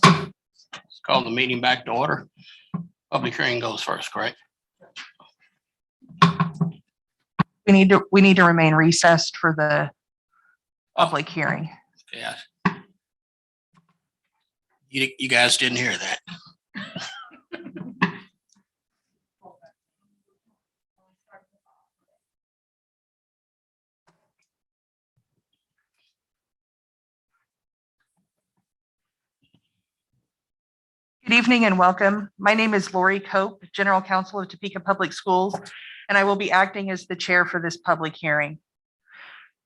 Let's call the meeting back to order. Public hearing goes first, correct? We need to remain recessed for the public hearing. Yeah. You guys didn't hear that. Good evening and welcome. My name is Lori Cope, General Counsel of Topeka Public Schools, and I will be acting as the chair for this public hearing.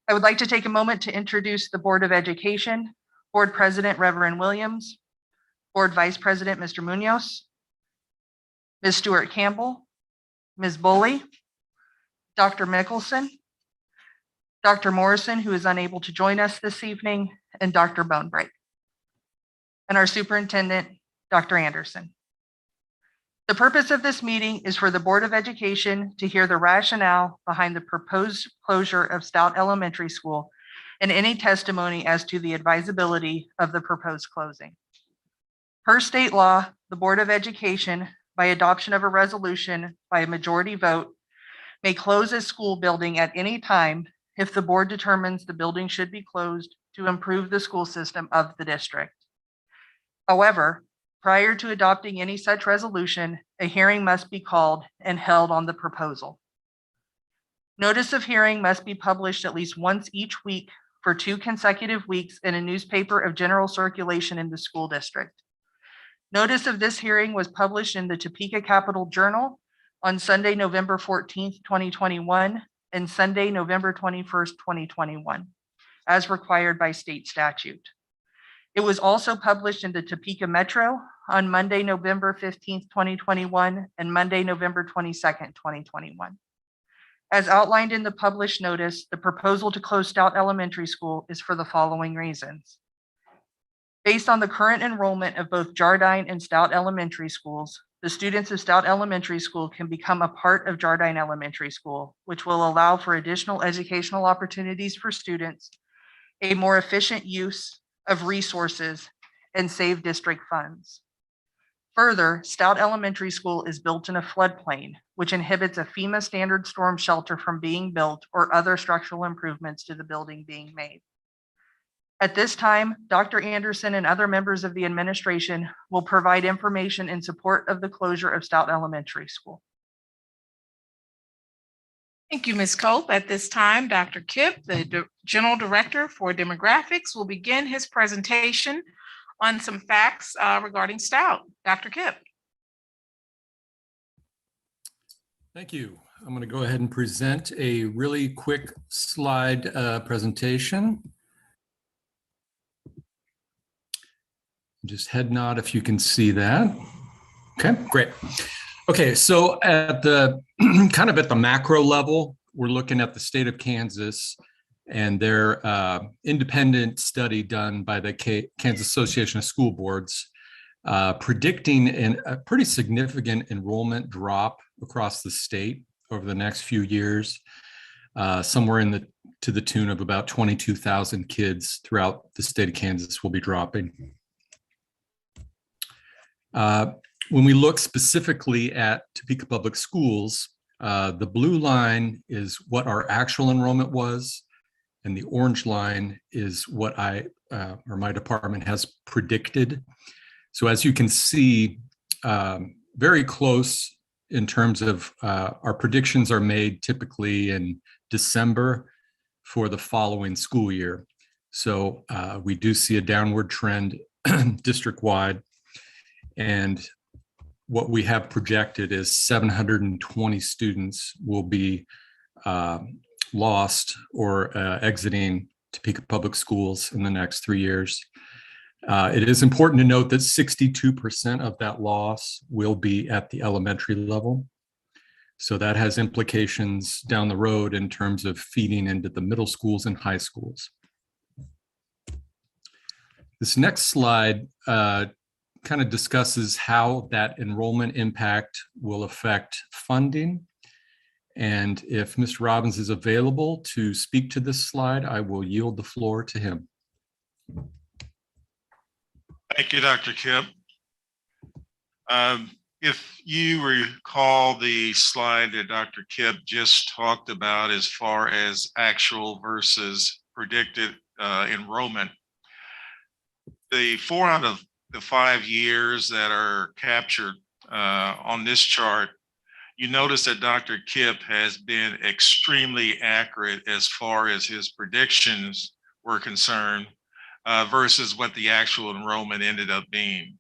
I would like to take a moment to introduce the Board of Education, Board President Reverend Williams, Board Vice President Mr. Munoz, Ms. Stewart Campbell, Ms. Bully, Dr. Mickelson, Dr. Morrison, who is unable to join us this evening, and Dr. Bonebreak, and our superintendent, Dr. Anderson. The purpose of this meeting is for the Board of Education to hear the rationale behind the proposed closure of Stout Elementary School and any testimony as to the advisability of the proposed closing. Per state law, the Board of Education, by adoption of a resolution by a majority vote, may close a school building at any time if the board determines the building should be closed to improve the school system of the district. However, prior to adopting any such resolution, a hearing must be called and held on the proposal. Notice of hearing must be published at least once each week for 2 consecutive weeks in a newspaper of general circulation in the school district. Notice of this hearing was published in the Topeka Capital Journal on Sunday, November 14th, 2021, and Sunday, November 21st, 2021, as required by state statute. It was also published in the Topeka Metro on Monday, November 15th, 2021, and Monday, November 22nd, 2021. As outlined in the published notice, the proposal to close Stout Elementary School is for the following reasons. Based on the current enrollment of both Jardine and Stout Elementary Schools, the students of Stout Elementary School can become a part of Jardine Elementary School, which will allow for additional educational opportunities for students, a more efficient use of resources, and save district funds. Further, Stout Elementary School is built in a floodplain, which inhibits a FEMA standard storm shelter from being built or other structural improvements to the building being made. At this time, Dr. Anderson and other members of the administration will provide information in support of the closure of Stout Elementary School. Thank you, Ms. Cope. At this time, Dr. Kipp, the General Director for Demographics, will begin his presentation on some facts regarding Stout. Dr. Kipp. Thank you. I'm going to go ahead and present a really quick slide presentation. Just head nod if you can see that. Okay, great. Okay, so at the kind of at the macro level, we're looking at the state of Kansas and their independent study done by the Kansas Association of School Boards, predicting a pretty significant enrollment drop across the state over the next few years, somewhere to the tune of about 22,000 kids throughout the state of Kansas will be dropping. When we look specifically at Topeka Public Schools, the blue line is what our actual enrollment was, and the orange line is what my department has predicted. So as you can see, very close in terms of our predictions are made typically in December for the following school year. So we do see a downward trend district-wide, and what we have projected is 720 students will be lost or exiting Topeka Public Schools in the next 3 years. It is important to note that 62% of that loss will be at the elementary level. So that has implications down the road in terms of feeding into the middle schools and high schools. This next slide kind of discusses how that enrollment impact will affect funding. And if Mr. Robbins is available to speak to this slide, I will yield the floor to him. Thank you, Dr. Kip. If you recall the slide that Dr. Kip just talked about as far as actual versus predicted enrollment, the 4 out of the 5 years that are captured on this chart, you notice that Dr. Kip has been extremely accurate as far as his predictions were concerned versus what the actual enrollment ended up being.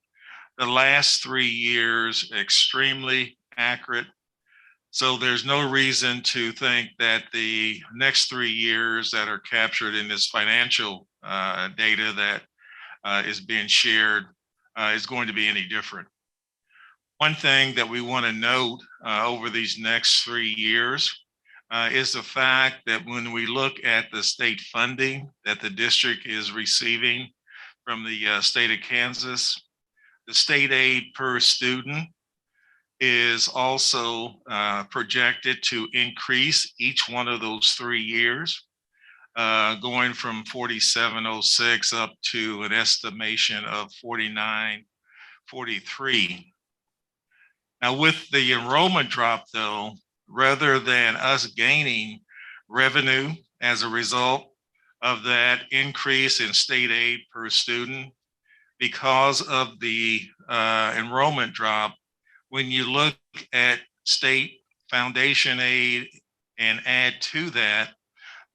The last 3 years, extremely accurate. So there's no reason to think that the next 3 years that are captured in this financial data that is being shared is going to be any different. One thing that we want to note over these next 3 years is the fact that when we look at the state funding that the district is receiving from the state of Kansas, the state aid per student is also projected to increase each one of those 3 years, going from 4706 up to an estimation of 4943. Now, with the enrollment drop, though, rather than us gaining revenue as a result of that increase in state aid per student, because of the enrollment drop, when you look at state foundation aid and add to that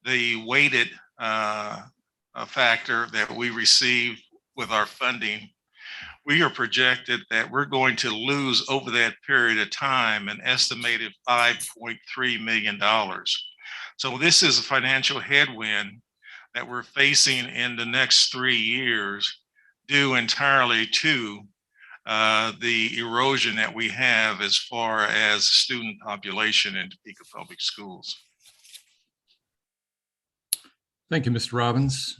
the weighted factor that we receive with our funding, we are projected that we're going to lose over that period of time an estimated $5.3 million. So this is a financial headwind that we're facing in the next 3 years, due entirely to the erosion that we have as far as student population in Topeka Public Schools. Thank you, Mr. Robbins.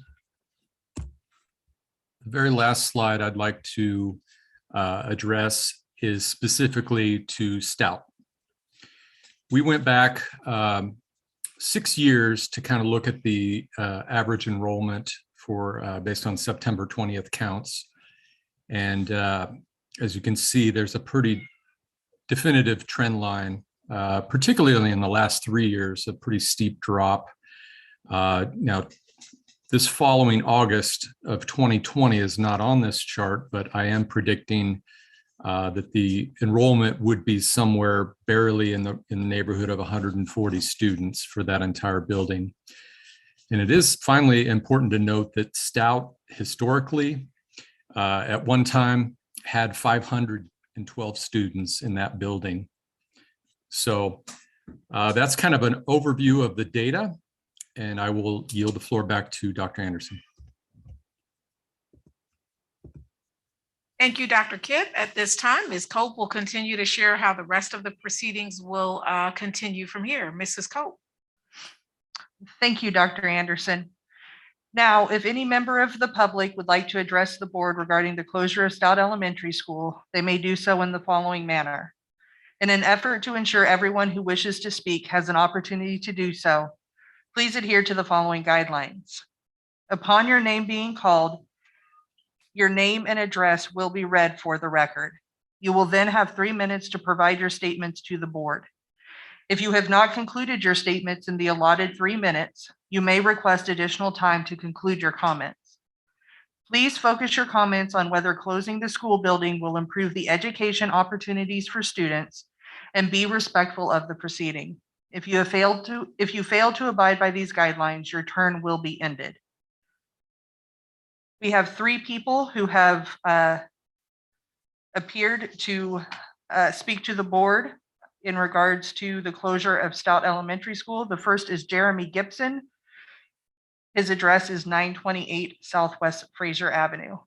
The very last slide I'd like to address is specifically to Stout. We went back 6 years to kind of look at the average enrollment for based on September 20th counts. And as you can see, there's a pretty definitive trend line, particularly in the last 3 years, a pretty steep drop. Now, this following August of 2020 is not on this chart, but I am predicting that the enrollment would be somewhere barely in the neighborhood of 140 students for that entire building. And it is finally important to note that Stout historically at one time had 512 students in that building. So that's kind of an overview of the data, and I will yield the floor back to Dr. Anderson. Thank you, Dr. Kip. At this time, Ms. Cope will continue to share how the rest of the proceedings will continue from here. Mrs. Cope. Thank you, Dr. Anderson. Now, if any member of the public would like to address the board regarding the closure of Stout Elementary School, they may do so in the following manner. In an effort to ensure everyone who wishes to speak has an opportunity to do so, please adhere to the following guidelines. Upon your name being called, your name and address will be read for the record. You will then have 3 minutes to provide your statements to the board. If you have not concluded your statements in the allotted 3 minutes, you may request additional time to conclude your comments. Please focus your comments on whether closing the school building will improve the education opportunities for students, and be respectful of the proceeding. If you fail to abide by these guidelines, your turn will be ended. We have 3 people who have appeared to speak to the board in regards to the closure of Stout Elementary School. The first is Jeremy Gibson. His address is 928 Southwest Fraser Avenue.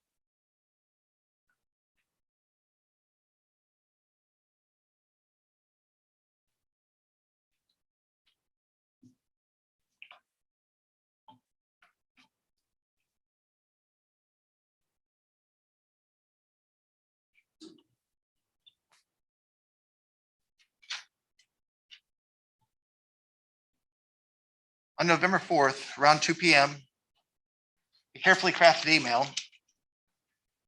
On November 4th, around 2 p.m., A carefully crafted email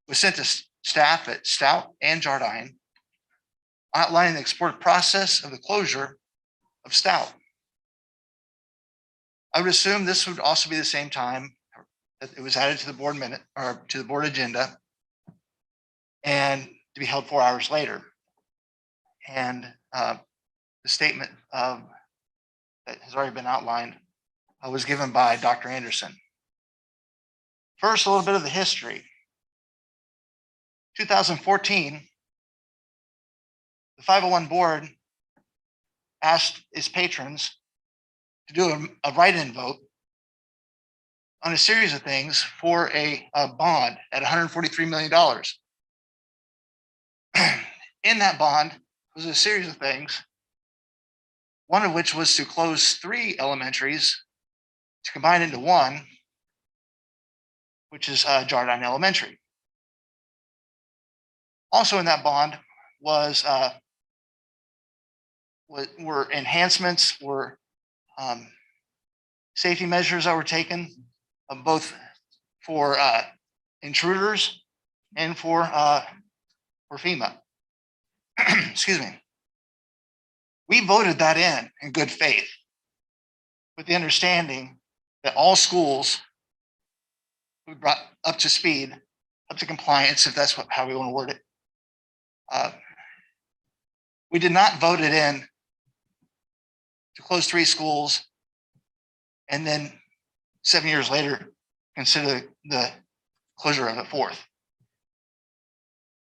was sent to staff at Stout and Jardine outlining the explicit process of the closure of Stout. I would assume this would also be the same time that it was added to the board minute or to the board agenda and to be held 4 hours later. And the statement that has already been outlined was given by Dr. Anderson. First, a little bit of the history. 2014, the 501 board asked its patrons to do a write-in vote on a series of things for a bond at $143 million. In that bond was a series of things, one of which was to close 3 elementaries to combine into one, which is Jardine Elementary. Also in that bond was were enhancements, were safety measures that were taken, both for intruders and for FEMA. Excuse me. We voted that in good faith, with the understanding that all schools we brought up to speed, up to compliance, if that's how we want to word it. We did not vote it in to close 3 schools and then 7 years later consider the closure of a 4th.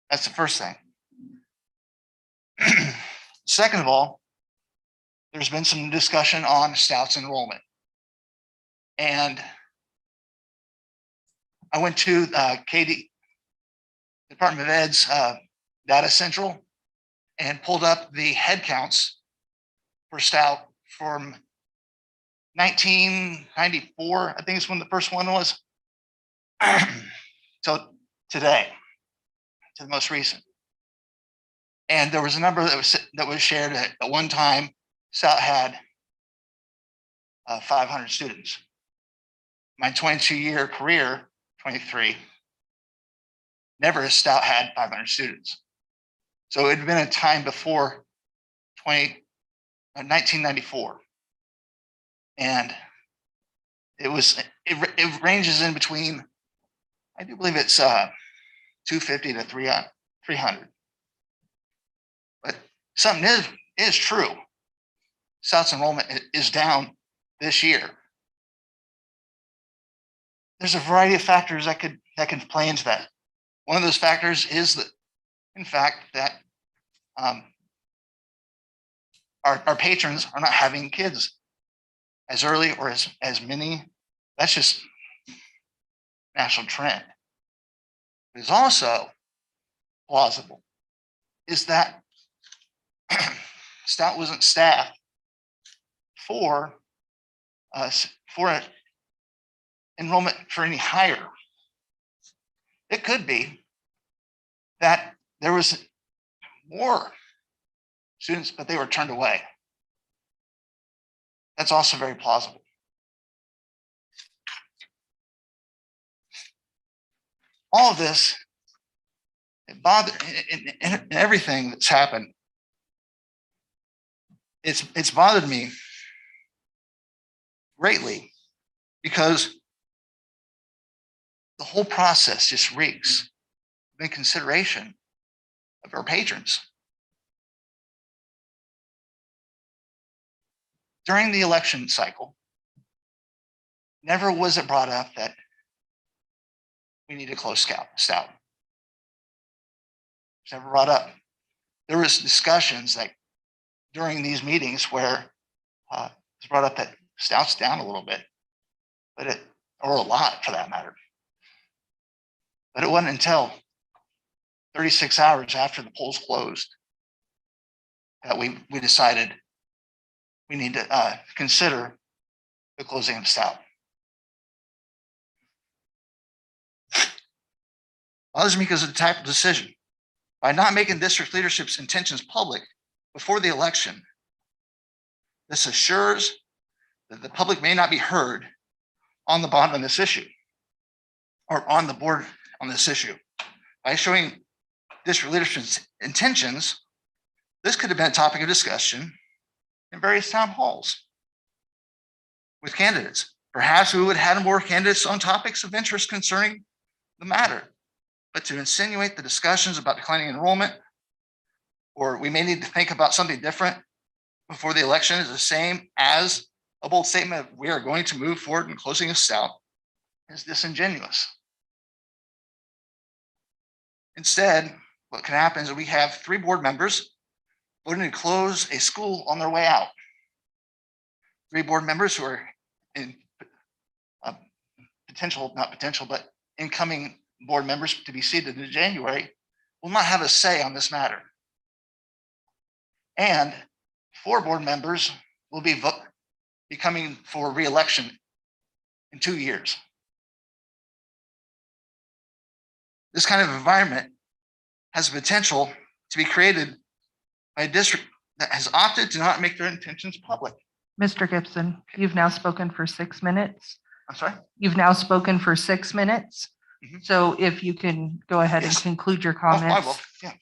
That's the first thing. Second of all, there's been some discussion on Stout's enrollment. And I went to Department of Ed's Data Central and pulled up the head counts for Stout from 1994, I think is when the first one was. So today, to the most recent. And there was a number that was shared at one time. Stout had 500 students. My 22-year career, 23, never has Stout had 500 students. So it had been a time before 1994. And it ranges in between, I do believe it's 250 to 300. But something is true. Stout's enrollment is down this year. There's a variety of factors that can play into that. One of those factors is that, in fact, that our patrons are not having kids as early or as many. That's just national trend. It is also plausible is that Stout wasn't staffed for enrollment for any higher. It could be that there was more students, but they were turned away. That's also very plausible. All of this, it bothered in everything that's happened. It's bothered me greatly because the whole process just reeks of inconsideration of our patrons. During the election cycle, never was it brought up that we need to close Stout. It's never brought up. There was discussions like during these meetings where it's brought up that Stout's down a little bit, or a lot for that matter. But it wasn't until 36 hours after the polls closed that we decided we need to consider the closing of Stout. Bothers me because of the type of decision. By not making district leadership's intentions public before the election, this assures that the public may not be heard on the bond on this issue. or on the board on this issue. By showing district leadership's intentions, this could have been a topic of discussion in various town halls with candidates. Perhaps we would have had more candidates on topics of interest concerning the matter. But to insinuate the discussions about declining enrollment, or we may need to think about something different before the election, is the same as a bold statement of we are going to move forward in closing a Stout, is disingenuous. Instead, what can happen is that we have 3 board members voting to close a school on their way out. 3 board members who are in not potential, but incoming board members to be seated in January will not have a say on this matter. And 4 board members will be coming for re-election in 2 years. This kind of environment has the potential to be created by a district that has opted to not make their intentions public. Mr. Gibson, you've now spoken for 6 minutes. I'm sorry? You've now spoken for 6 minutes. Mhm. So if you can go ahead and Yes. conclude your Oh, comments. I will, yeah.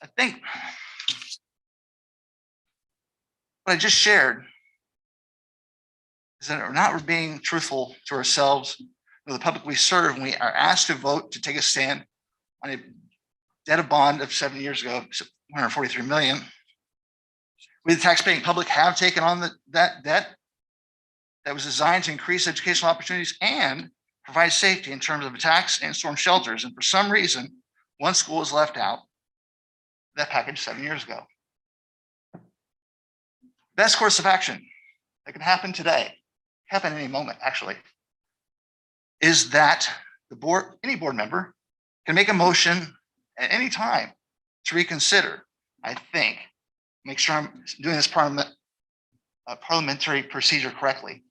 I think what I just shared is that we're not being truthful to ourselves, to the public we serve, when we are asked to vote to take a stand on a debt of bond of 7 years ago, 143 million. We, the taxpaying public, have taken on that debt that was designed to increase educational opportunities and provide safety in terms of attacks and storm shelters. And for some reason, one school was left out that package 7 years ago. Best course of action that can happen today, happen any moment actually, is that the board, any board member can make a motion at any time to reconsider. I think, make sure I'm doing this parliamentary procedure correctly.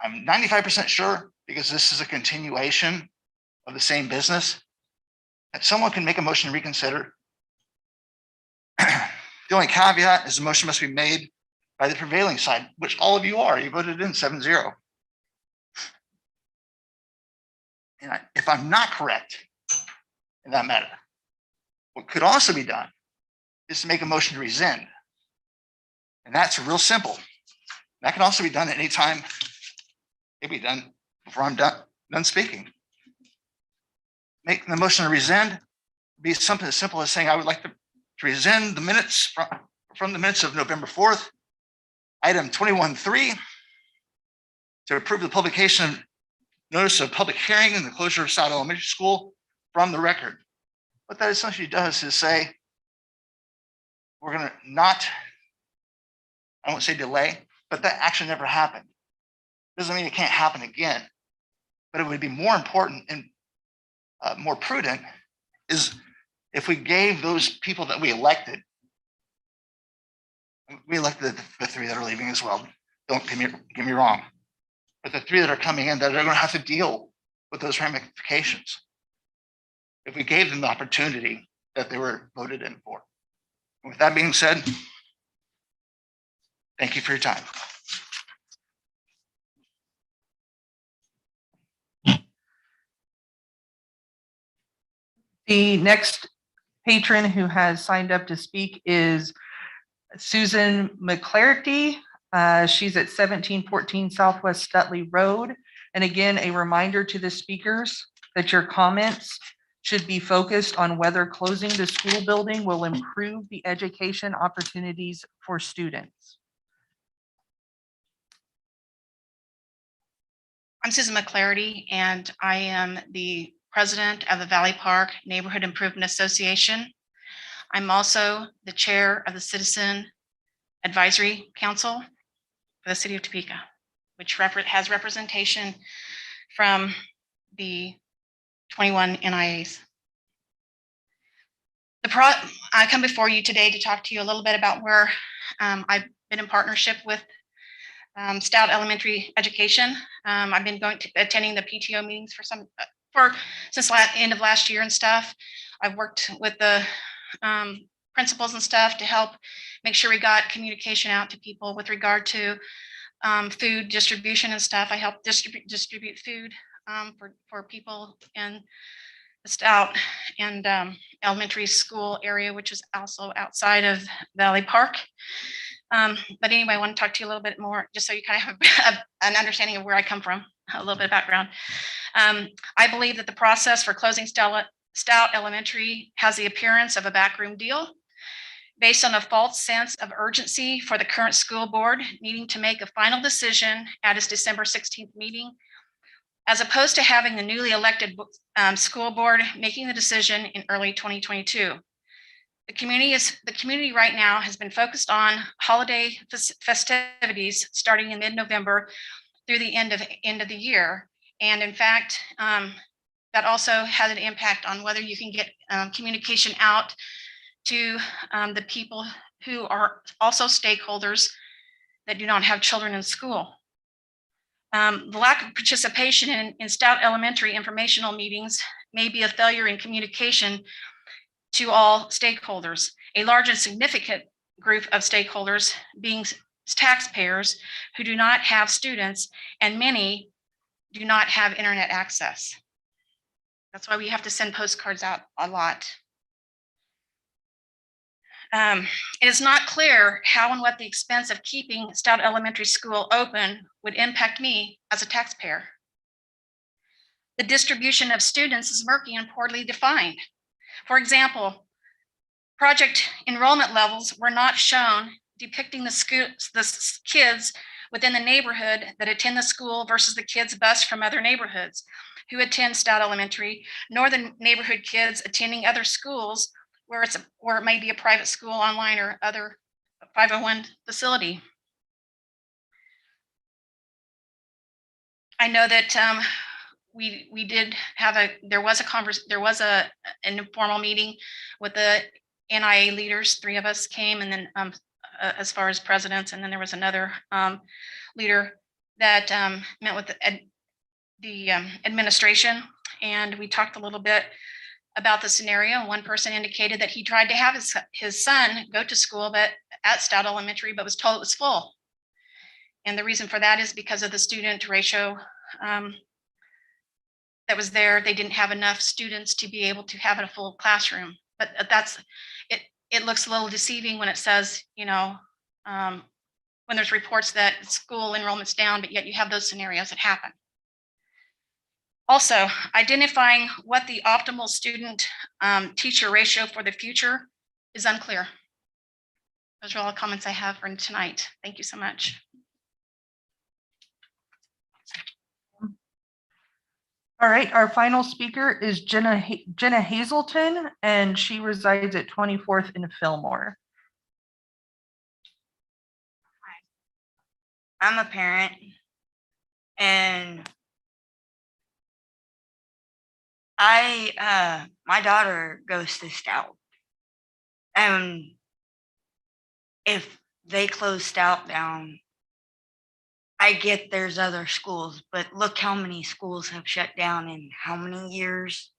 I'm 95% sure, because this is a continuation of the same business, that someone can make a motion to reconsider. The only caveat is the motion must be made by the prevailing side, which all of you are. You voted in 7-0. And if I'm not correct in that matter, what could also be done is to make a motion to rescind. And that's real simple. That can also be done at any time. It can be done before I'm done speaking. Making the motion to rescind be something as simple as saying, I would like to rescind the minutes from the minutes of November 4th, item 21.3, to approve the publication of notice of public hearing and the closure of Stout Elementary School from the record. What that essentially does is say, we're going to not, I won't say delay, but that action never happened. Doesn't mean it can't happen again, but it would be more important and more prudent is if we gave those people that we elected the 3 that are leaving as well. Don't get me wrong, but the 3 that are coming in that are going to have to deal with those ramifications. If we gave them the opportunity that they were voted in for. And with that being said, thank you for your time. The next patron who has signed up to speak is Susan McClarty. She's at 1714 Southwest Stutley Road. And again, a reminder to the speakers that your comments should be focused on whether closing the school building will improve the education opportunities for students. I'm Susan McClarty, and I am the president of the Valley Park Neighborhood Improvement Association. I'm also the chair of the Citizen Advisory Council for the city of Topeka, which has representation from the 21 NIAs. I come before you today to talk to you a little bit about where I've been in partnership with Stout Elementary Education. I've been attending the PTO meetings since end of last year and stuff. I've worked with the principals and stuff to help make sure we got communication out to people with regard to food distribution and stuff. I help distribute food for people in the Stout and elementary school area, which is also outside of Valley Park. But anyway, I want to talk to you a little bit more, just so you kind of have an understanding of where I come from, a little bit of background. I believe that the process for closing Stout Elementary has the appearance of a backroom deal based on a false sense of urgency for the current school board needing to make a final decision at its December 16th meeting, as opposed to having the newly elected school board making the decision in early 2022. The community right now has been focused on holiday festivities starting in mid-November through the end of the year. And in fact, that also had an impact on whether you can get communication out to the people who are also stakeholders that do not have children in school. The lack of participation in Stout Elementary informational meetings may be a failure in communication to all stakeholders. A large and significant group of stakeholders being taxpayers who do not have students, and many do not have internet access. That's why we have to send postcards out a lot. It is not clear how and what the expense of keeping Stout Elementary School open would impact me as a taxpayer. The distribution of students is murky and poorly defined. For example, project enrollment levels were not shown depicting the kids within the neighborhood that attend the school versus the kids bused from other neighborhoods who attend Stout Elementary, nor the neighborhood kids attending other schools where it may be a private school, online, or other 501 facility. I know that we did have there was an informal meeting with the NIA leaders. 3 of us came, and then as far as presidents, and then there was another leader that met with the administration, and we talked a little bit about the scenario. One person indicated that he tried to have his son go to school at Stout Elementary, but was told it was full. And the reason for that is because of the student ratio that was there. They didn't have enough students to be able to have a full classroom. But it looks a little deceiving when it says, when there's reports that school enrollment's down, but yet you have those scenarios that happen. Also, identifying what the optimal student teacher ratio for the future is unclear. Those are all the comments I have for tonight. Thank you so much. All right, our final speaker is Jenna Hazelton, and she resides at 24th and Fillmore. I'm a parent, and my daughter goes to Stout, and if they close Stout down, I get there's other schools, but look how many schools have shut down in how many years.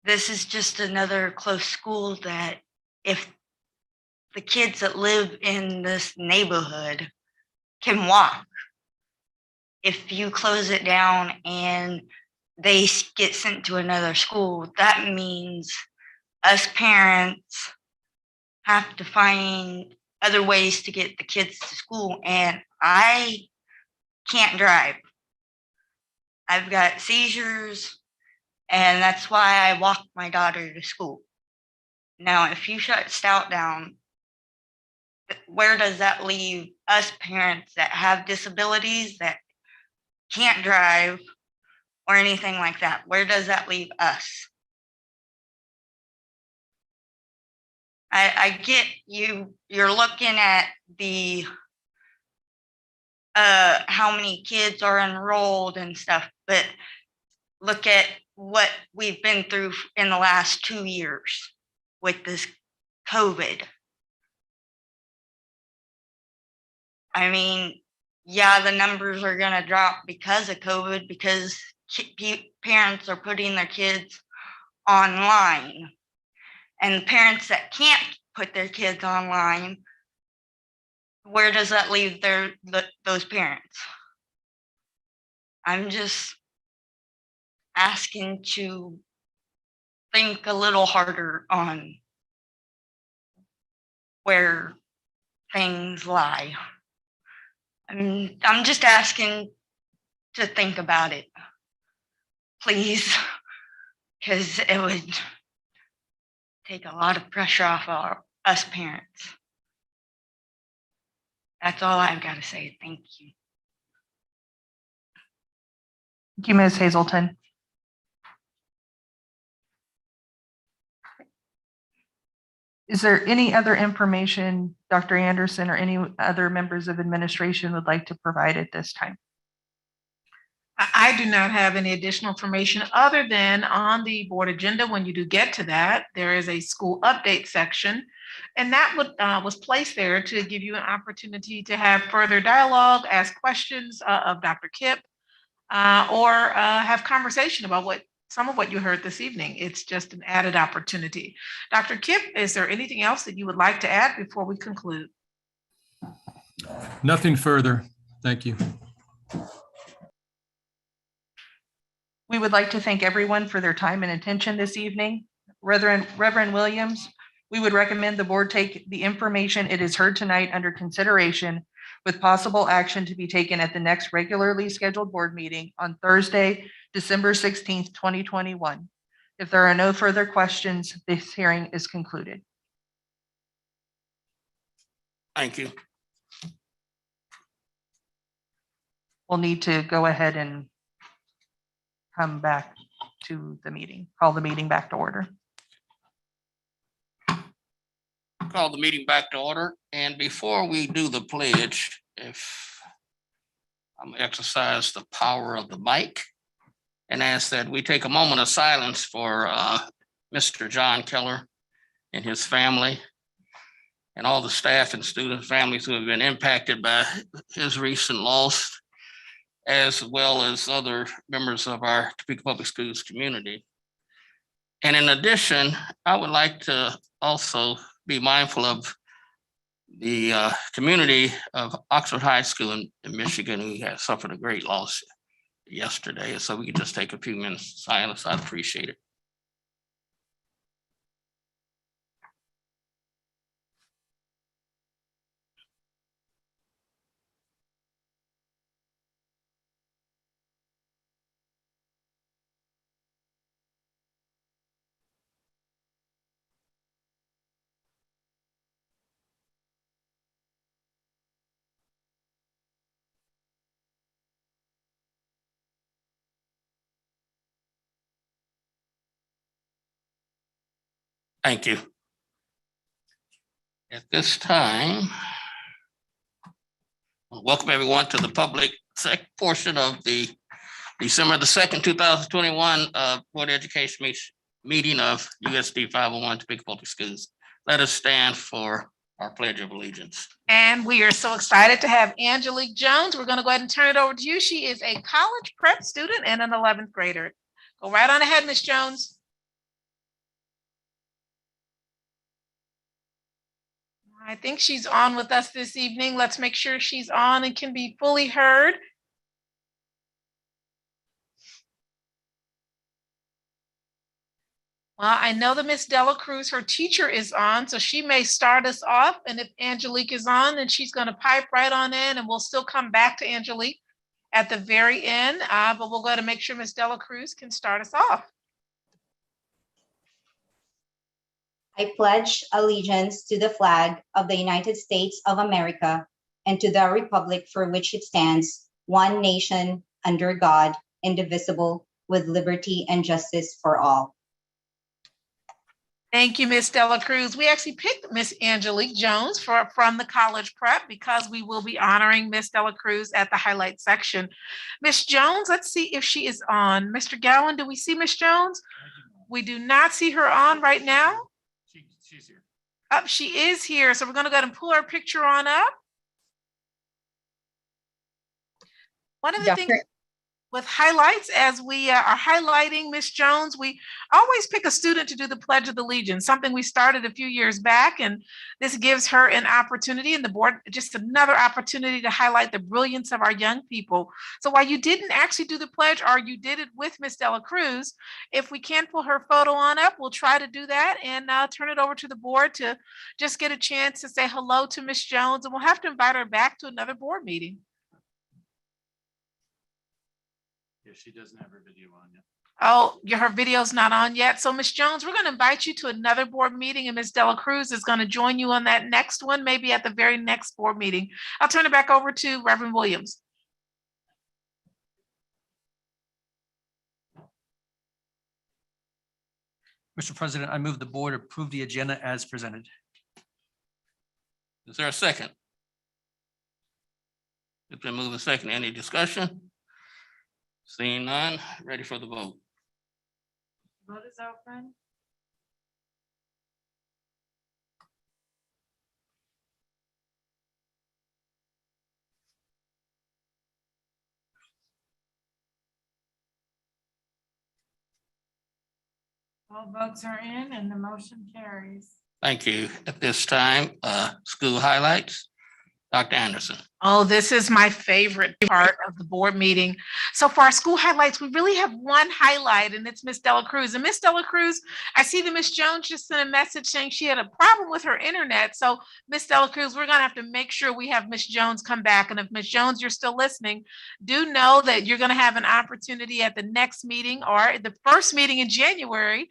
This is just another close school that if the kids that live in this neighborhood can walk, if you close it down and they get sent to another school, that means us parents have to find other ways to get the kids to school. And I can't drive. I've got seizures, and that's why I walk my daughter to school. Now, if you shut Stout down, where does that leave us parents that have disabilities, that can't drive or anything like that? Where does that leave us? I get you're looking at the how many kids are enrolled and stuff, but look at what we've been through in the last 2 years with this COVID. I mean, yeah, the numbers are going to drop because of COVID, because parents are putting their kids online. And the parents that can't put their kids online where does that leave those parents? I'm just asking to think a little harder on where things lie. I'm just asking to think about it, please, because it would take a lot of pressure off us parents. That's all I've got to say. Thank you. Thank you, Ms. Hazelton. Is there any other information Dr. Anderson or any other members of administration would like to provide at this time? I do not have any additional information other than on the board agenda. When you do get to that, there is a school update section, and that was placed there to give you an opportunity to have further dialogue, ask questions of Dr. Kipp, or have conversation about some of what you heard this evening. It's just an added opportunity. Dr. Kipp, is there anything else that you would like to add before we conclude? Nothing further. Thank you. We would like to thank everyone for their time and attention this evening. Reverend Williams, we would recommend the board take the information it has heard tonight under consideration with possible action to be taken at the next regularly scheduled board meeting on Thursday, December 16th, 2021. If there are no further questions, this hearing is concluded. Thank you. We'll need to go ahead and come back to the meeting, call the meeting back to order. Call the meeting back to order. And before we do the pledge, if I'm gonna exercise the power of the mic and ask that we take a moment of silence for Mr. John Keller and his family and all the staff and student families who have been impacted by his recent loss, as well as other members of our Topeka Public Schools community. And in addition, I would like to also be mindful of the community of Oxford High School in Michigan, who has suffered a great loss yesterday. So we could just take a few minutes of silence. I'd appreciate it. Thank you. At this time, welcome everyone to the public portion of the December the 2nd, 2021 Board of Education meeting of USD 501 Topeka Public Schools. Let us stand for our Pledge of Allegiance. And we are so excited to have Angelique Jones. We're going to go ahead and turn it over to you. She is a college prep student and an 11th grader. Go right on ahead, Ms. Jones. I think she's on with us this evening. Let's make sure she's on and can be fully heard. Well, I know that Miss Dela Cruz, her teacher, is on, so she may start us off. And if Angelique is on, then she's going to pipe right on in, and we'll still come back to Angelique at the very end. But we'll go ahead and make sure Miss Dela Cruz can start us off. I pledge allegiance to the flag of the United States of America and to the republic for which it stands, one nation, under God, indivisible, with liberty and justice for all. Thank you, Miss Dela Cruz. We actually picked Miss Angelique Jones from the college prep because we will be honoring Miss Dela Cruz at the highlight section. Miss Jones, let's see if she is on. Mr. Gowan, do we see Miss Jones? We do not see her on right now. She's here. Up, she is here. So we're going to go ahead and pull her picture on up. One of the things. with highlights. As we are highlighting Miss Jones, we always pick a student to do the Pledge of Allegiance, something we started a few years back, and this gives her an opportunity, and the board just another opportunity to highlight the brilliance of our young people. So while you didn't actually do the pledge, or you did it with Miss Dela Cruz, if we can pull her photo on up, we'll try to do that and turn it over to the board to just get a chance to say hello to Miss Jones, and we'll have to invite her back to another board meeting. Yeah, she doesn't have her video on yet. Oh, her video's not on yet. So Miss Jones, we're going to invite you to another board meeting, and Miss Dela Cruz is going to join you on that next one, maybe at the very next board meeting. I'll turn it back over to Reverend Williams. Mr. President, I move the board approve the agenda as presented. Is there a second? It's been moved and second. Any discussion? Seeing none, ready for the vote. Vote is open. All votes are in and the motion carries. Thank you. At this time, school highlights. Dr. Anderson. Oh, this is my favorite part of the board meeting. So for our school highlights, we really have one highlight, and it's Miss Dela Cruz. And Miss Dela Cruz, I see that Miss Jones just sent a message saying she had a problem with her internet. So Miss Dela Cruz, we're going to have to make sure we have Miss Jones come back. And if Miss Jones, you're still listening, do know that you're going to have an opportunity at the next meeting or the first meeting in January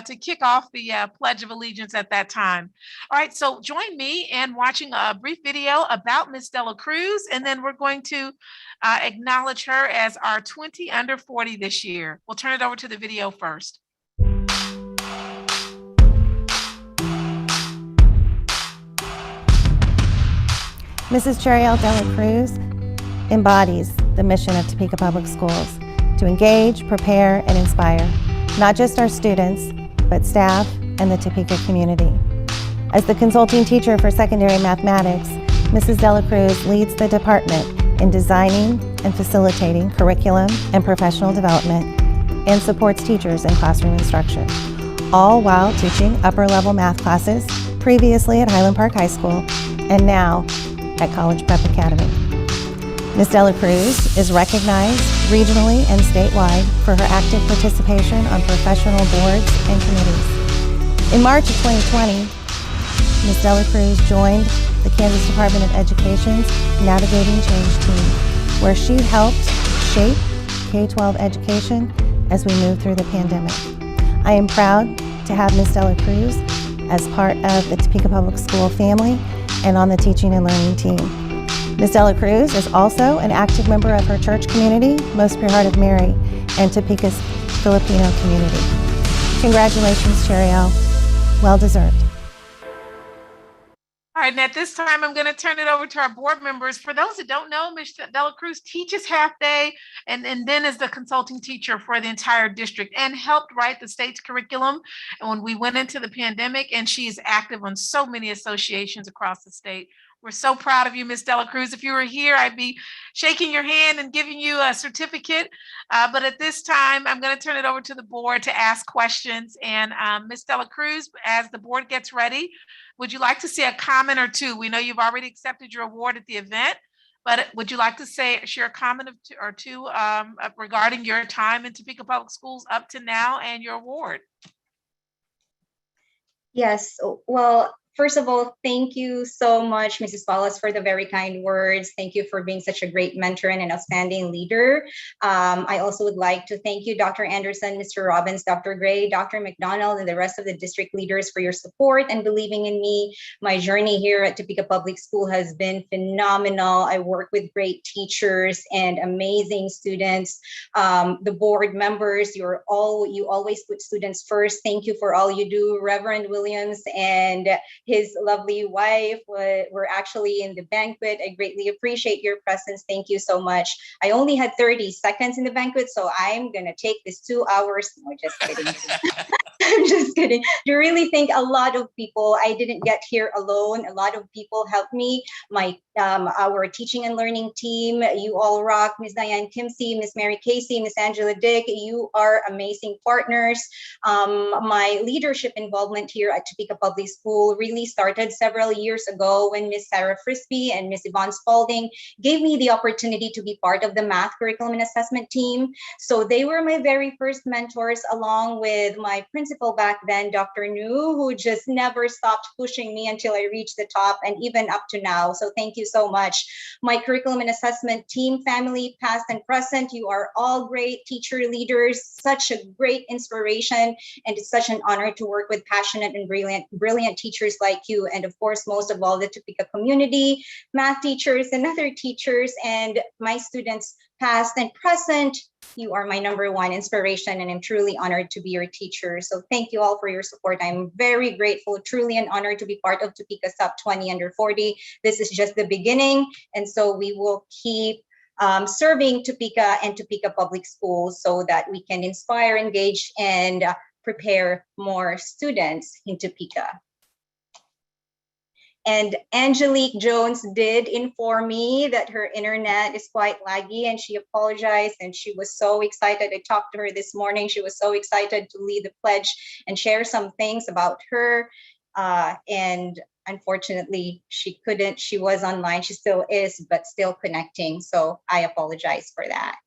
to kick off the Pledge of Allegiance at that time. All right, so join me in watching a brief video about Miss Dela Cruz, and then we're going to acknowledge her as our 20 under 40 this year. We'll turn it over to the video first. Mrs. Cheriel Dela Cruz embodies the mission of Topeka Public Schools to engage, prepare, and inspire not just our students, but staff and the Topeka community. As the consulting teacher for secondary mathematics, Mrs. Dela Cruz leads the department in designing and facilitating curriculum and professional development and supports teachers in classroom instruction, all while teaching upper-level math classes previously at Highland Park High School and now at College Prep Academy. Ms. Dela Cruz is recognized regionally and statewide for her active participation on professional boards and committees. In March of 2020, Ms. Dela Cruz joined the Kansas Department of Education's Navigating Change team, where she helped shape K-12 education as we move through the pandemic. I am proud to have Ms. Dela Cruz as part of the Topeka Public School family and on the teaching and learning team. Ms. Dela Cruz is also an active member of her church community, Most Pure Heart of Mary, and Topeka's Filipino community. Congratulations, Cheriel. Well deserved. All right, and at this time, I'm going to turn it over to our board members. For those that don't know, Ms. Dela Cruz teaches half day and then is the consulting teacher for the entire district and helped write the state's curriculum when we went into the pandemic, and she is active on so many associations across the state. We're so proud of you, Ms. Dela Cruz. If you were here, I'd be shaking your hand and giving you a certificate. But at this time, I'm going to turn it over to the board to ask questions. And Ms. Dela Cruz, as the board gets ready, would you like to say a comment or two? We know you've already accepted your award at the event, but would you like to share a comment or two regarding your time in Topeka Public Schools up to now and your award? Yes, well, first of all, thank you so much, Mrs. Palas, for the very kind words. Thank you for being such a great mentor and an outstanding leader. I also would like to thank you, Dr. Anderson, Mr. Robbins, Dr. Gray, Dr. McDonald, and the rest of the district leaders for your support and believing in me. My journey here at Topeka Public School has been phenomenal. I work with great teachers and amazing students. The board members, you always put students first. Thank you for all you do. Reverend Williams and his lovely wife were actually in the banquet. I greatly appreciate your presence. Thank you so much. I only had 30 seconds in the banquet, so I'm going to take this 2 hours. No, just kidding. I'm just kidding. I really think a lot of people, I didn't get here alone. A lot of people helped me. My our teaching and learning team. You all rock. Ms. Diane Kimsey, Ms. Mary Casey, Ms. Angela Dick, you are amazing partners. My leadership involvement here at Topeka Public School really started several years ago when Ms. Sarah Frisbee and Ms. Yvonne Spalding gave me the opportunity to be part of the math curriculum and assessment team. So they were my very first mentors, along with my principal back then, Dr. New, who just never stopped pushing me until I reached the top, and even up to now. So thank you so much. My curriculum and assessment team, family, past and present, you are all great teacher leaders, such a great inspiration, and it's such an honor to work with passionate and brilliant teachers like you. And of course, most of all, the Topeka community, math teachers and other teachers, and my students, past and present. You are my #1 inspiration, and I'm truly honored to be your teacher. So thank you all for your support. I'm very grateful, truly an honor to be part of Topeka's Top 20 Under 40. This is just the beginning, and so we will keep serving Topeka and Topeka Public Schools so that we can inspire, engage, and prepare more students in Topeka. And Angelique Jones did inform me that her internet is quite laggy, and she apologized, and she was so excited. I talked to her this morning. She was so excited to lead the pledge and share some things about her. And unfortunately, she couldn't. She was online. She still is, but still connecting. So I apologize for that.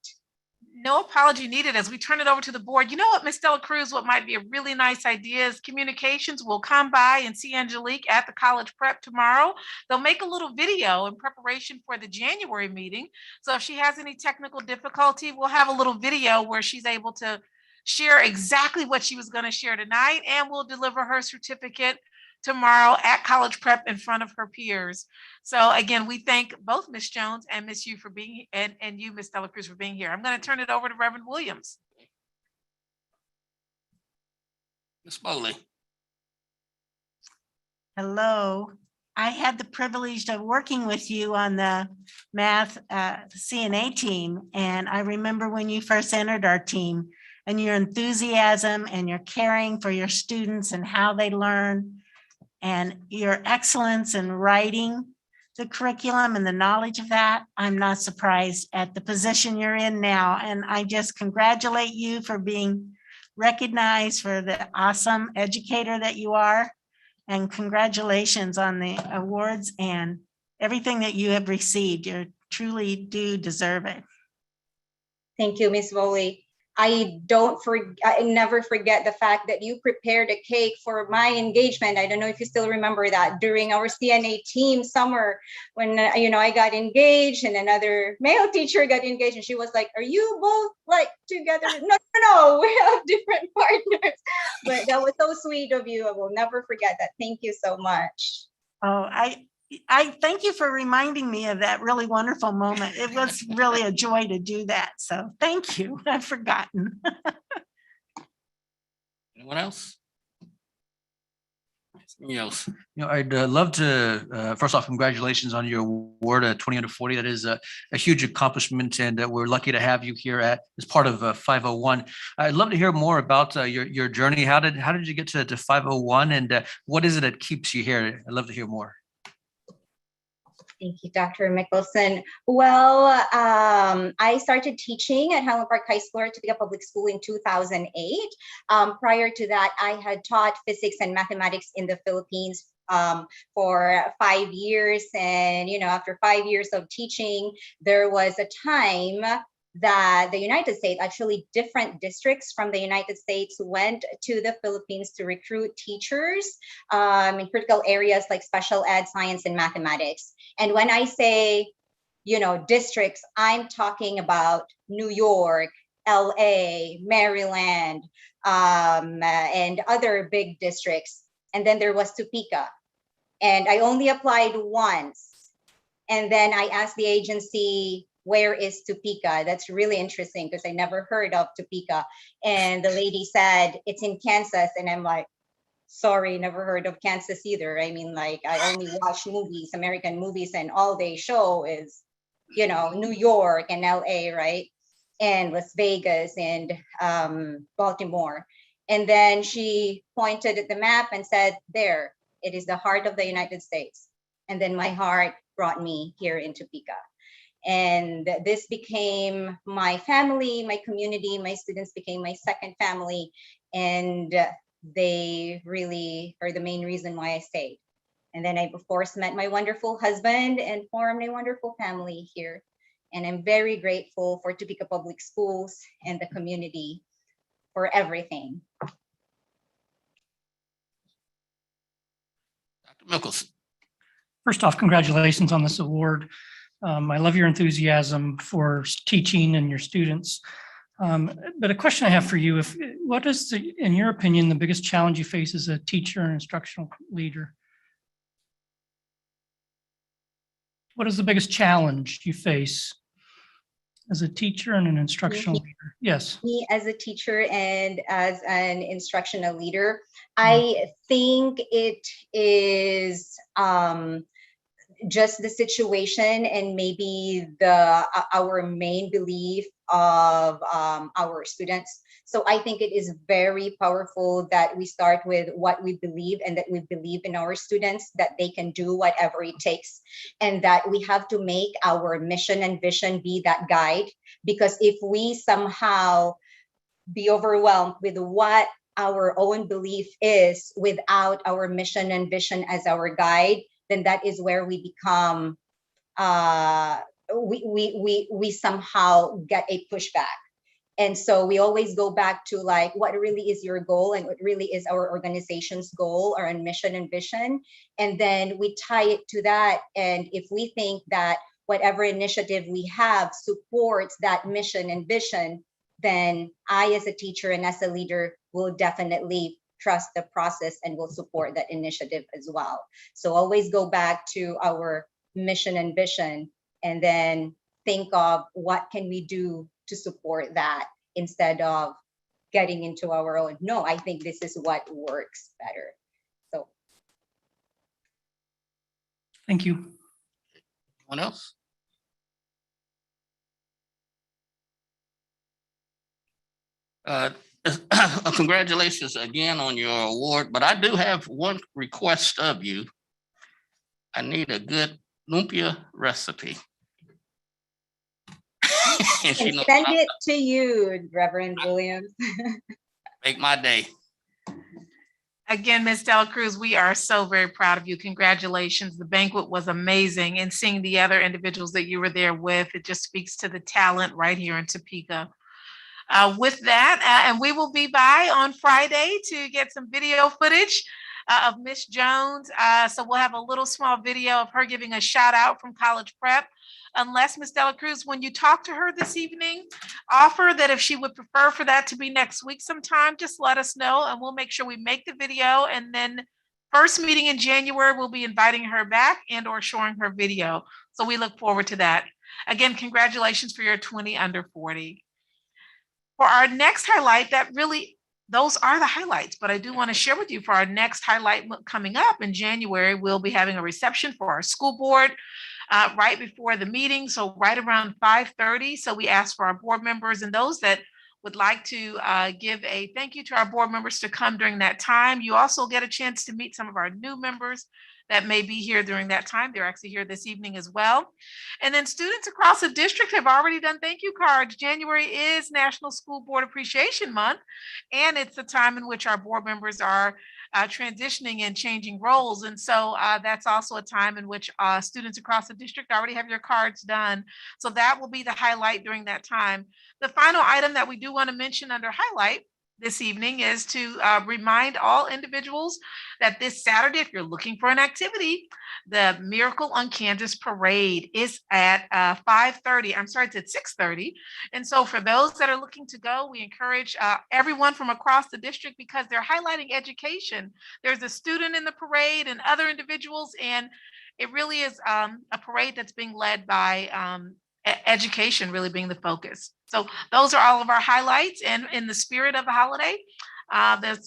No apology needed. As we turn it over to the board, you know what, Ms. Dela Cruz, what might be a really nice idea is communications will come by and see Angelique at the college prep tomorrow. They'll make a little video in preparation for the January meeting. So if she has any technical difficulty, we'll have a little video where she's able to share exactly what she was going to share tonight, and we'll deliver her certificate tomorrow at college prep in front of her peers. So again, we thank both Ms. Jones and Ms. Yu for being, and you, Ms. Dela Cruz, for being here. I'm going to turn it over to Reverend Williams. Ms. Bowley. Hello. I had the privilege of working with you on the math CNA team. And I remember when you first entered our team, and your enthusiasm and your caring for your students and how they learn, and your excellence in writing the curriculum and the knowledge of that. I'm not surprised at the position you're in now. And I just congratulate you for being recognized for the awesome educator that you are. And congratulations on the awards and everything that you have received. You truly do deserve it. Thank you, Ms. Voley. I never forget the fact that you prepared a cake for my engagement. I don't know if you still remember that, during our CNA team summer when, I got engaged and another male teacher got engaged, and she was like, "Are you both like together?" No, we have different partners. But that was so sweet of you. I will never forget that. Thank you so much. Oh, I thank you for reminding me of that really wonderful moment. It was really a joy to do that. So thank you. I've forgotten. Anyone else? Somebody else. I'd love to, first off, congratulations on your award at 20 under 40. That is a huge accomplishment, and we're lucky to have you here as part of 501. I'd love to hear more about your journey. How did you get to 501, and what is it that keeps you here? I'd love to hear more. Thank you, Dr. Mickelson. Well, I started teaching at Highland Park High School at Topeka Public School in 2008. Prior to that, I had taught physics and mathematics in the Philippines for 5 years. And, after 5 years of teaching, there was a time that the United States, actually different districts from the United States, went to the Philippines to recruit teachers in critical areas like special ed, science, and mathematics. And when I say, districts, I'm talking about New York, LA, Maryland, and other big districts. And then there was Topeka. And I only applied once. And then I asked the agency, where is Topeka? That's really interesting because I never heard of Topeka. And the lady said, it's in Kansas. And I'm like, sorry, never heard of Kansas either. I mean, I only watch movies, American movies, and all they show is, New York and LA, right? And Las Vegas and Baltimore. And then she pointed at the map and said, there, it is the heart of the United States. And then my heart brought me here in Topeka. And this became my family, my community. My students became my second family, and they really are the main reason why I stayed. And then I, of course, met my wonderful husband and formed a wonderful family here. And I'm very grateful for Topeka Public Schools and the community for everything. Dr. Mickelson. First off, congratulations on this award. I love your enthusiasm for teaching and your students. But a question I have for you, what is, in your opinion, the biggest challenge you face as a teacher and instructional leader? What is the biggest challenge you face as a teacher and an instructional leader? Yes. Me as a teacher and as an instructional leader, I think it is just the situation and maybe our main belief of our students. So I think it is very powerful that we start with what we believe, and that we believe in our students, that they can do whatever it takes, and that we have to make our mission and vision be that guide. Because if we somehow be overwhelmed with what our own belief is without our mission and vision as our guide, then that is where we become we somehow get a pushback. And so we always go back to like, what really is your goal and what really is our organization's goal, our mission and vision. And then we tie it to that. And if we think that whatever initiative we have supports that mission and vision, then I, as a teacher and as a leader, will definitely trust the process and will support that initiative as well. So always go back to our mission and vision, and then think of what can we do to support that, instead of getting into our own, no, I think this is what works better. So. Thank you. Anyone else? Congratulations again on your award, but I do have one request of you. I need a good lumpia recipe. And send it to you, Reverend Williams. Make my day. Again, Ms. Dela Cruz, we are so very proud of you. Congratulations. The banquet was amazing, and seeing the other individuals that you were there with, it just speaks to the talent right here in Topeka. With that, and we will be by on Friday to get some video footage of Miss Jones. So we'll have a little small video of her giving a shout out from college prep. Unless Ms. Dela Cruz, when you talk to her this evening, offer that if she would prefer for that to be next week sometime, just let us know and we'll make sure we make the video. And then first meeting in January, we'll be inviting her back and or showing her video. So we look forward to that. Again, congratulations for your 20 under 40. For our next highlight, those are the highlights, but I do want to share with you for our next highlight coming up in January, we'll be having a reception for our school board right before the meeting. So right around 5:30. So we ask for our board members and those that would like to give a thank you to our board members to come during that time. You also get a chance to meet some of our new members that may be here during that time. They're actually here this evening as well. And then students across the district have already done thank you cards. January is National School Board Appreciation Month, and it's the time in which our board members are transitioning and changing roles. And so that's also a time in which students across the district already have your cards done. So that will be the highlight during that time. The final item that we do want to mention under highlight this evening is to remind all individuals that this Saturday, if you're looking for an activity, the Miracle on Kansas Parade is at 5:30. I'm sorry, it's at 6:30. And so for those that are looking to go, we encourage everyone from across the district because they're highlighting education. There's a student in the parade and other individuals, and it really is a parade that's being led by education really being the focus. So those are all of our highlights. And in the spirit of the holiday, the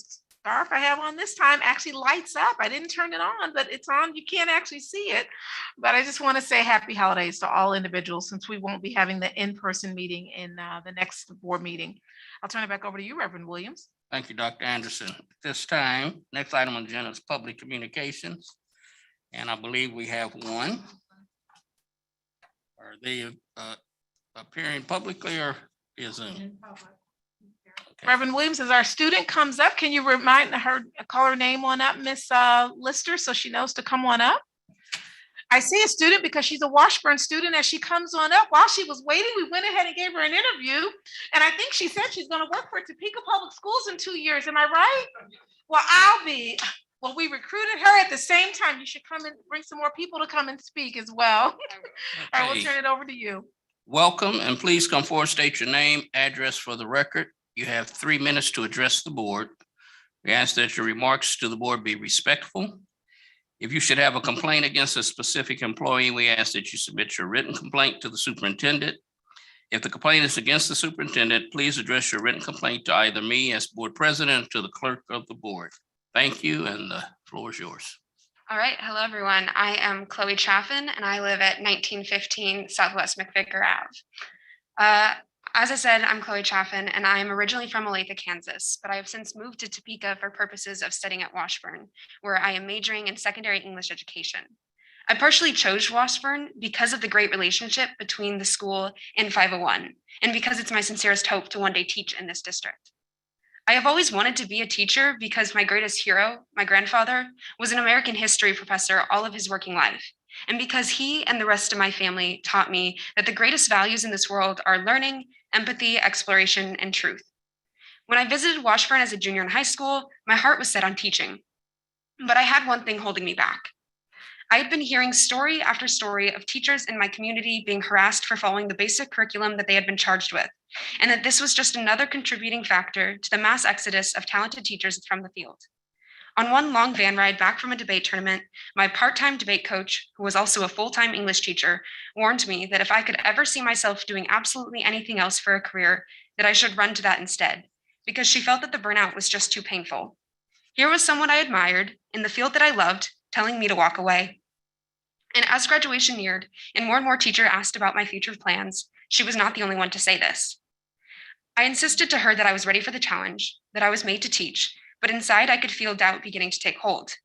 scarf I have on this time actually lights up. I didn't turn it on, but it's on. You can't actually see it. But I just want to say happy holidays to all individuals since we won't be having the in-person meeting in the next board meeting. I'll turn it back over to you, Reverend Williams. Thank you, Dr. Anderson. At this time, next item on the agenda is public communications. And I believe we have one. Are they appearing publicly or via Zoom? In public. Okay. Reverend Williams, as our student comes up, can you remind her, call her name on up, Miss Lister, so she knows to come on up? I see a student because she's a Washburn student. As she comes on up, while she was waiting, we went ahead and gave her an interview. And I think she said she's going to work for Topeka Public Schools in 2 years. Am I right? Well, I'll be. Well, we recruited her at the same time. You should come and bring some more people to come and speak as well. All right, we'll Okay. turn it over to you. Welcome, and please come forward, state your name, address for the record. You have 3 minutes to address the board. We ask that your remarks to the board be respectful. If you should have a complaint against a specific employee, we ask that you submit your written complaint to the superintendent. If the complaint is against the superintendent, please address your written complaint to either me as board president or to the clerk of the board. Thank you, and the floor is yours. All right. Hello, everyone. I am Chloe Chaffin, and I live at 1915 Southwest McVicker Ave. As I said, I'm Chloe Chaffin, and I am originally from Olathe, Kansas, but I have since moved to Topeka for purposes of studying at Washburn, where I am majoring in secondary English education. I partially chose Washburn because of the great relationship between the school and 501, and because it's my sincerest hope to one day teach in this district. I have always wanted to be a teacher because my greatest hero, my grandfather, was an American history professor all of his working life. And because he and the rest of my family taught me that the greatest values in this world are learning, empathy, exploration, and truth. When I visited Washburn as a junior in high school, my heart was set on teaching. But I had one thing holding me back. I had been hearing story after story of teachers in my community being harassed for following the basic curriculum that they had been charged with, and that this was just another contributing factor to the mass exodus of talented teachers from the field. On one long van ride back from a debate tournament, my part-time debate coach, who was also a full-time English teacher, warned me that if I could ever see myself doing absolutely anything else for a career, that I should run to that instead, because she felt that the burnout was just too painful. Here was someone I admired in the field that I loved, telling me to walk away. And as graduation neared and more teachers asked about my future plans, she was not the only one to say this. I insisted to her that I was ready for the challenge, that I was made to teach, but inside I could feel doubt beginning to take hold.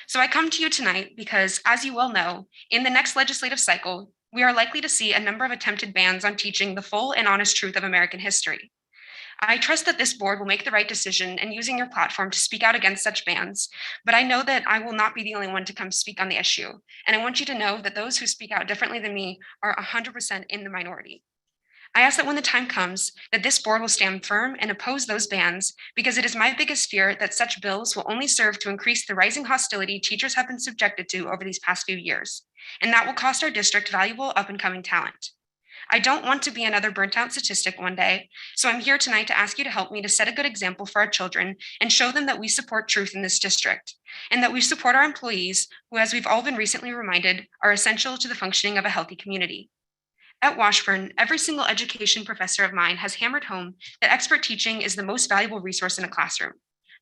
So I come to you tonight because, as you well know, in the next legislative cycle, we are likely to see a number of attempted bans on teaching the full and honest truth of American history. I trust that this board will make the right decision in using your platform to speak out against such bans, but I know that I will not be the only one to come speak on the issue. And I want you to know that those who speak out differently than me are 100% in the minority. I ask that when the time comes, that this board will stand firm and oppose those bans, because it is my biggest fear that such bills will only serve to increase the rising hostility teachers have been subjected to over these past few years, and that will cost our district valuable up-and-coming talent. I don't want to be another burnt-out statistic one day, so I'm here tonight to ask you to help me to set a good example for our children and show them that we support truth in this district, and that we support our employees, who, as we've all been recently reminded, are essential to the functioning of a healthy community. At Washburn, every single education professor of mine has hammered home that expert teaching is the most valuable resource in a classroom.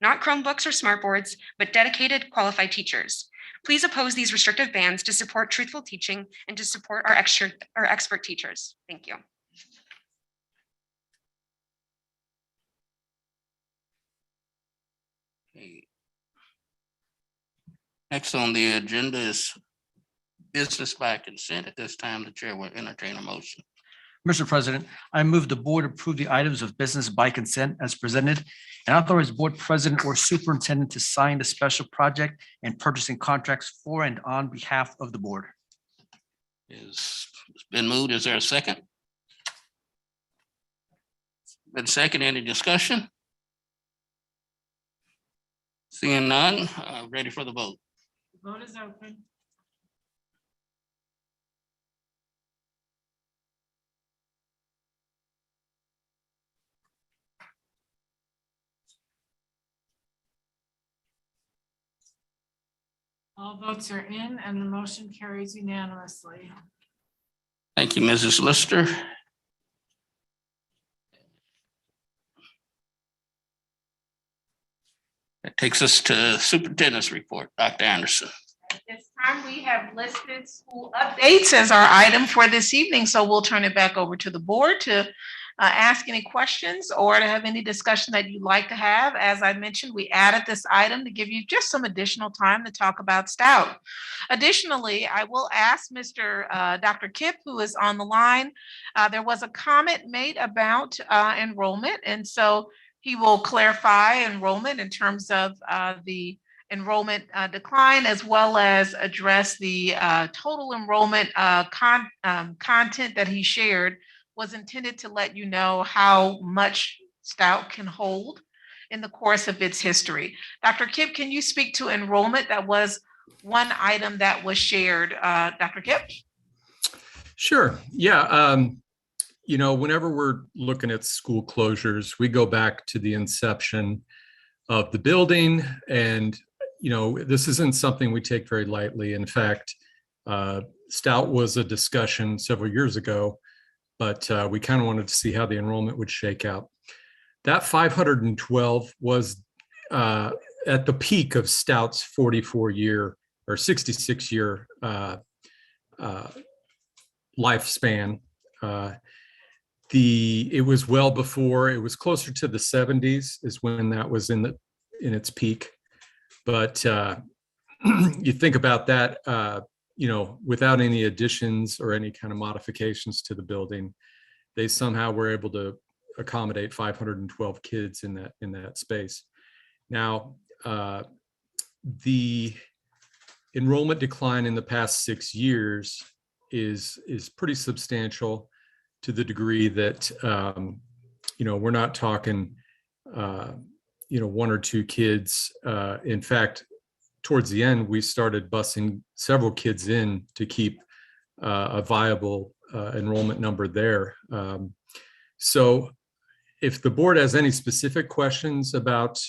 Not Chromebooks or smartboards, but dedicated, qualified teachers. Please oppose these restrictive bans to support truthful teaching and to support our expert teachers. Thank you. Okay. Next on the agenda is business by consent. At this time, the chair will entertain a motion. Mr. President, I move the board approve the items of business by consent as presented and authorize board president or superintendent to sign the special project and purchasing contracts for and on behalf of the board. It's been moved. Is there a second? Been second. Any discussion? Seeing none, ready for the vote. The vote is open. All votes are in and the motion carries unanimously. Thank you, Mrs. Lister. That takes us to superintendent's report. Dr. Anderson. At this time, we have listed school updates as our item for this evening, so we'll turn it back over to the board to ask any questions or to have any discussion that you'd like to have. As I mentioned, we added this item to give you just some additional time to talk about Stout. Additionally, I will ask Dr. Kipp, who is on the line. There was a comment made about enrollment, and so he will clarify enrollment in terms of the enrollment decline, as well as address the total enrollment content that he shared was intended to let you know how much Stout can hold in the course of its history. Dr. Kipp, can you speak to enrollment? That was one item that was shared. Dr. Kipp? Sure. Yeah. Whenever we're looking at school closures, we go back to the inception of the building. And, this isn't something we take very lightly. In fact, Stout was a discussion several years ago, but we kind of wanted to see how the enrollment would shake out. That 512 was at the peak of Stout's 44-year or 66-year lifespan. It was well before, it was closer to the 70s is when that was in its peak. But you think about that, without any additions or any kind of modifications to the building, they somehow were able to accommodate 512 kids in that space. Now, the enrollment decline in the past 6 years is pretty substantial, to the degree that we're not talking one or two kids. In fact, towards the end, we started busing several kids in to keep a viable enrollment number there. So if the board has any specific questions about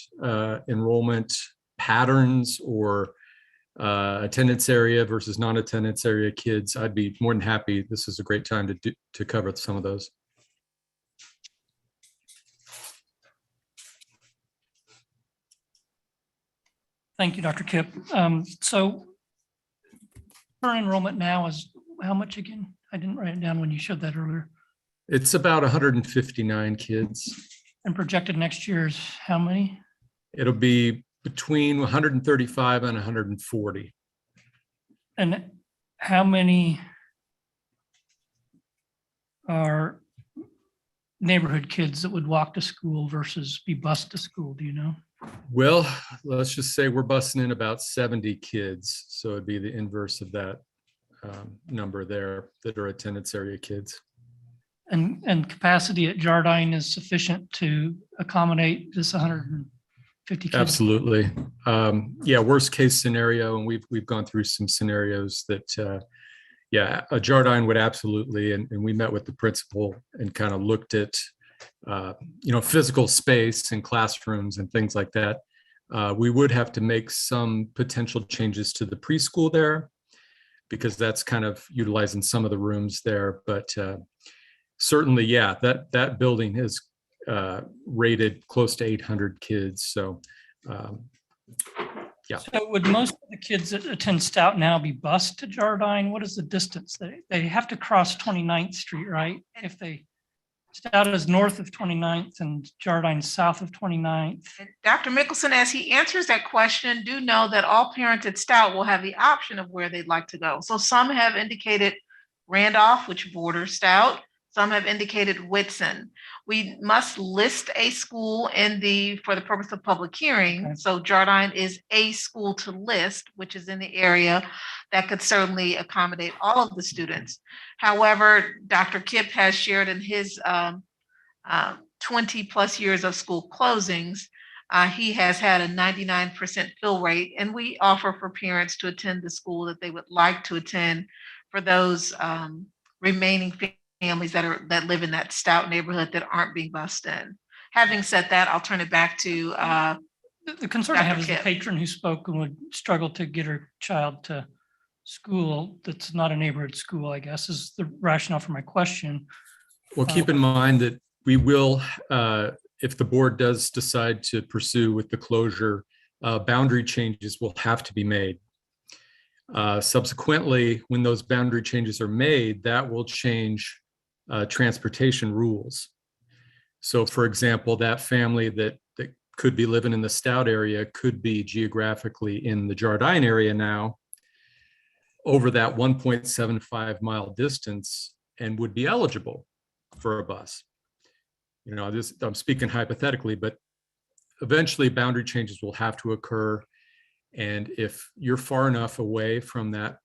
enrollment patterns or attendance area versus non-attendance area kids, I'd be more than happy. This is a great time to cover some of those. Thank you, Dr. Kipp. So current enrollment now is how much again? I didn't write it down when you showed that earlier. It's about 159 kids. And projected next year is how many? It'll be between 135 and 140. And how many are neighborhood kids that would walk to school versus be bused to school? Do you know? Well, let's just say we're busing in about 70 kids. So it'd be the inverse of that number there that are attendance area kids. And capacity at Jardine is sufficient to accommodate this 150 kids? Absolutely. Yeah, worst case scenario, and we've gone through some scenarios that, a Jardine would absolutely, and we met with the principal and kind of looked at, physical space and classrooms and things like that. We would have to make some potential changes to the preschool there, because that's kind of utilizing some of the rooms there. But certainly, yeah, that building is rated close to 800 kids. So, yeah. So would most of the kids that attend Stout now be bused to Jardine? What is the distance? They have to cross 29th Street, right? If Stout is north of 29th and Jardine south of 29th. Dr. Mickelson, as he answers that question, do know that all parents at Stout will have the option of where they'd like to go. So some have indicated Randolph, which borders Stout. Some have indicated Whitson. We must list a school for the purpose of public hearing. Okay. So Jardine is a school to list, which is in the area that could certainly accommodate all of the students. However, Dr. Kipp has shared in his 20 plus years of school closings, he has had a 99% fill rate, and we offer for parents to attend the school that they would like to attend for those remaining families that live in that Stout neighborhood that aren't being bused in. Having said that, I'll turn it back to the concern Dr. I have is the Kipp. patron who spoke and would struggle to get her child to school that's not a neighborhood school, I guess, is the rationale for my question. Well, keep in mind that we will, if the board does decide to pursue with the closure, boundary changes will have to be made. Subsequently, when those boundary changes are made, that will change transportation rules. So for example, that family that could be living in the Stout area could be geographically in the Jardine area now over that 1.75 mile distance and would be eligible for a bus. You know, I'm speaking hypothetically, but eventually boundary changes will have to occur. And if you're far enough away from that,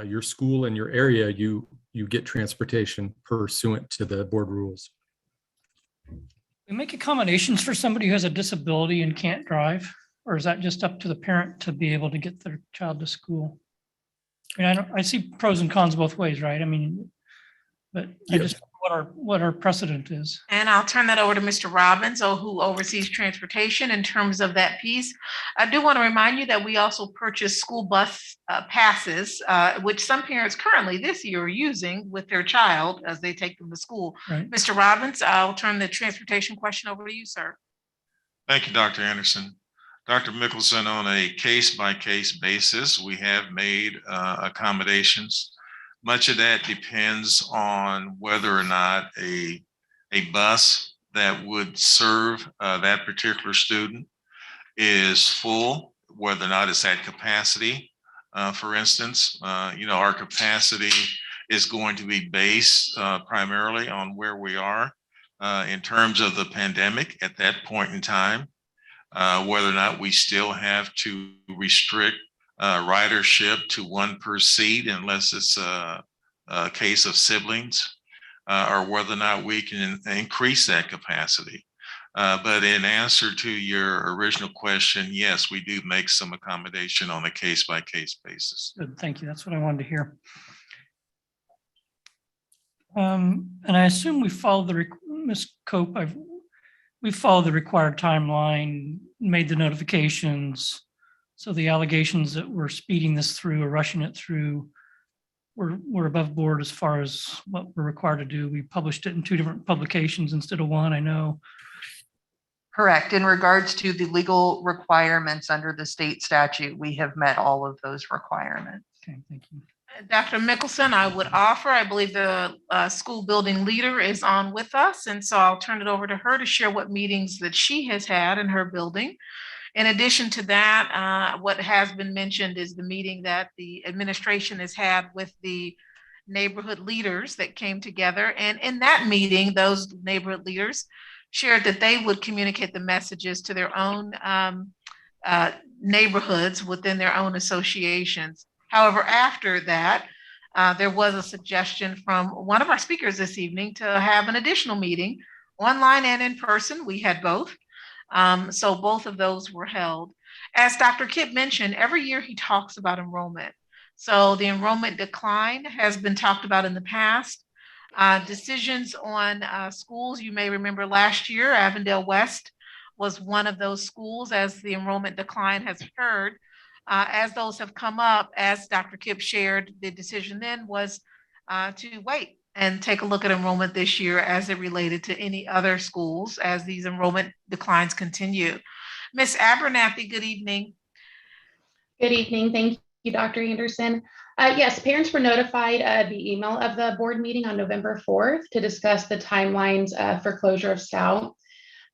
your school and your area, you get transportation pursuant to the board rules. We make accommodations for somebody who has a disability and can't drive, or is that just up to the parent to be able to get their child to school? I mean, I see pros and cons both ways, right? I mean, but I just what our precedent is. And I'll turn that over to Mr. Robbins, who oversees transportation in terms of that piece. I do want to remind you that we also purchase school bus passes, which some parents currently this year are using with their child as they take them to school. Right. Mr. Robbins, I'll turn the transportation question over to you, sir. Thank you, Dr. Anderson. Dr. Mickelson, on a case-by-case basis, we have made accommodations. Much of that depends on whether or not a bus that would serve that particular student is full, whether or not it's at capacity. For instance, you know, our capacity is going to be based primarily on where we are in terms of the pandemic at that point in time, whether or not we still have to restrict ridership to one per seat unless it's a case of siblings, or whether or not we can increase that capacity. But in answer to your original question, yes, we do make some accommodation on a case-by-case basis. Good, thank you. That's what I wanted to hear. And I assume we follow Ms. Cope, we followed the required timeline, made the notifications. So the allegations that we're speeding this through or rushing it through, we're above board as far as what we're required to do. We published it in 2 different publications instead of 1, I know. Correct. In regards to the legal requirements under the state statute, we have met all of those requirements. Okay, thank you. Dr. Mickelson, I would offer, I believe the school building leader is on with us, and so I'll turn it over to her to share what meetings that she has had in her building. In addition to that, what has been mentioned is the meeting that the administration has had with the neighborhood leaders that came together. And in that meeting, those neighborhood leaders shared that they would communicate the messages to their own neighborhoods within their own associations. However, after that, there was a suggestion from one of our speakers this evening to have an additional meeting, online and in person. We had both. So both of those were held. As Dr. Kipp mentioned, every year he talks about enrollment. So the enrollment decline has been talked about in the past. Decisions on schools, you may remember last year, Avondale West was one of those schools as the enrollment decline has occurred. As those have come up, as Dr. Kipp shared, the decision then was to wait and take a look at enrollment this year as it related to any other schools as these enrollment declines continue. Ms. Abernathy, good evening. Good evening. Thank you, Dr. Anderson. Yes, parents were notified the email of the board meeting on November 4th to discuss the timelines for closure of Stout.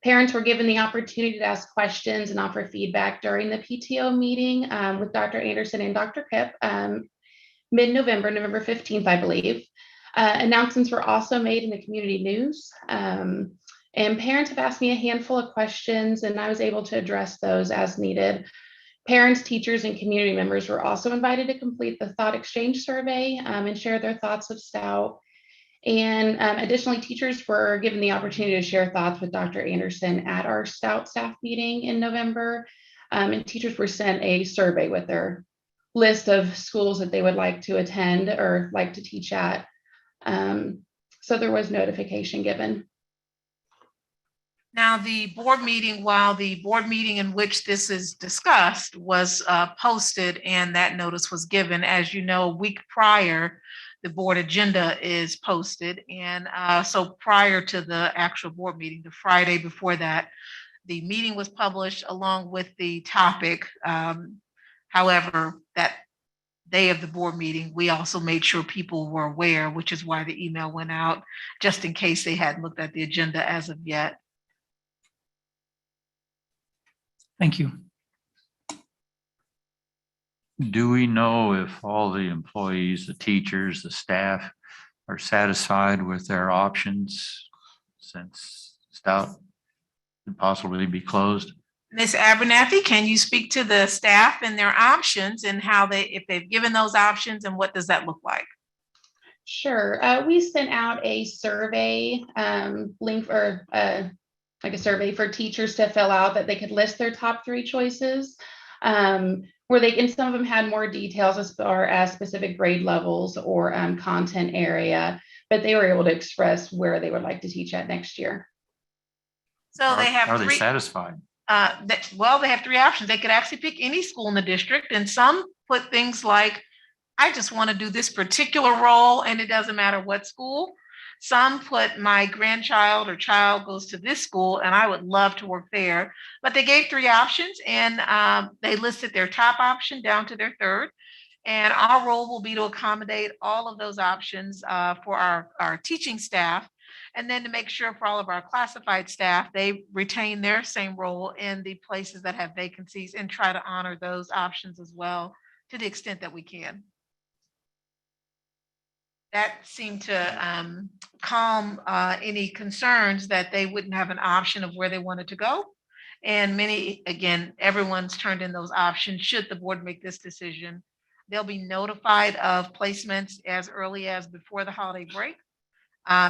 Parents were given the opportunity to ask questions and offer feedback during the PTO meeting with Dr. Anderson and Dr. Kipp mid-November, November 15th, I believe. Announcements were also made in the community news. And parents have asked me a handful of questions, and I was able to address those as needed. Parents, teachers, and community members were also invited to complete the thought exchange survey and share their thoughts of Stout. And additionally, teachers were given the opportunity to share thoughts with Dr. Anderson at our Stout staff meeting in November. And teachers were sent a survey with their list of schools that they would like to attend or like to teach at. So there was notification given. Now, the board meeting, while the board meeting in which this is discussed was posted and that notice was given, as you know, a week prior, the board agenda is posted. And so prior to the actual board meeting, the Friday before that, the meeting was published along with the topic. However, that day of the board meeting, we also made sure people were aware, which is why the email went out, just in case they hadn't looked at the agenda as of yet. Thank you. Do we know if all the employees, the teachers, the staff are satisfied with their options since Stout could possibly be closed? Ms. Abernathy, can you speak to the staff and their options and how if they've given those options, and what does that look like? Sure. We sent out a survey link, or like a survey for teachers to fill out, that they could list their top 3 choices. Where and some of them had more details as far as specific grade levels or content area, but they were able to express where they would like to teach at next year. So they have Are they satisfied? Well, they have 3 options. They could actually pick any school in the district, and some put things like, I just want to do this particular role and it doesn't matter what school. Some put, my grandchild or child goes to this school and I would love to work there. But they gave 3 options, and they listed their top option down to their 3rd. And our role will be to accommodate all of those options for our teaching staff. And then to make sure for all of our classified staff, they retain their same role in the places that have vacancies, and try to honor those options as well to the extent that we can. That seemed to calm any concerns that they wouldn't have an option of where they wanted to go. And many, again, everyone's turned in those options. Should the board make this decision, they'll be notified of placements as early as before the holiday break,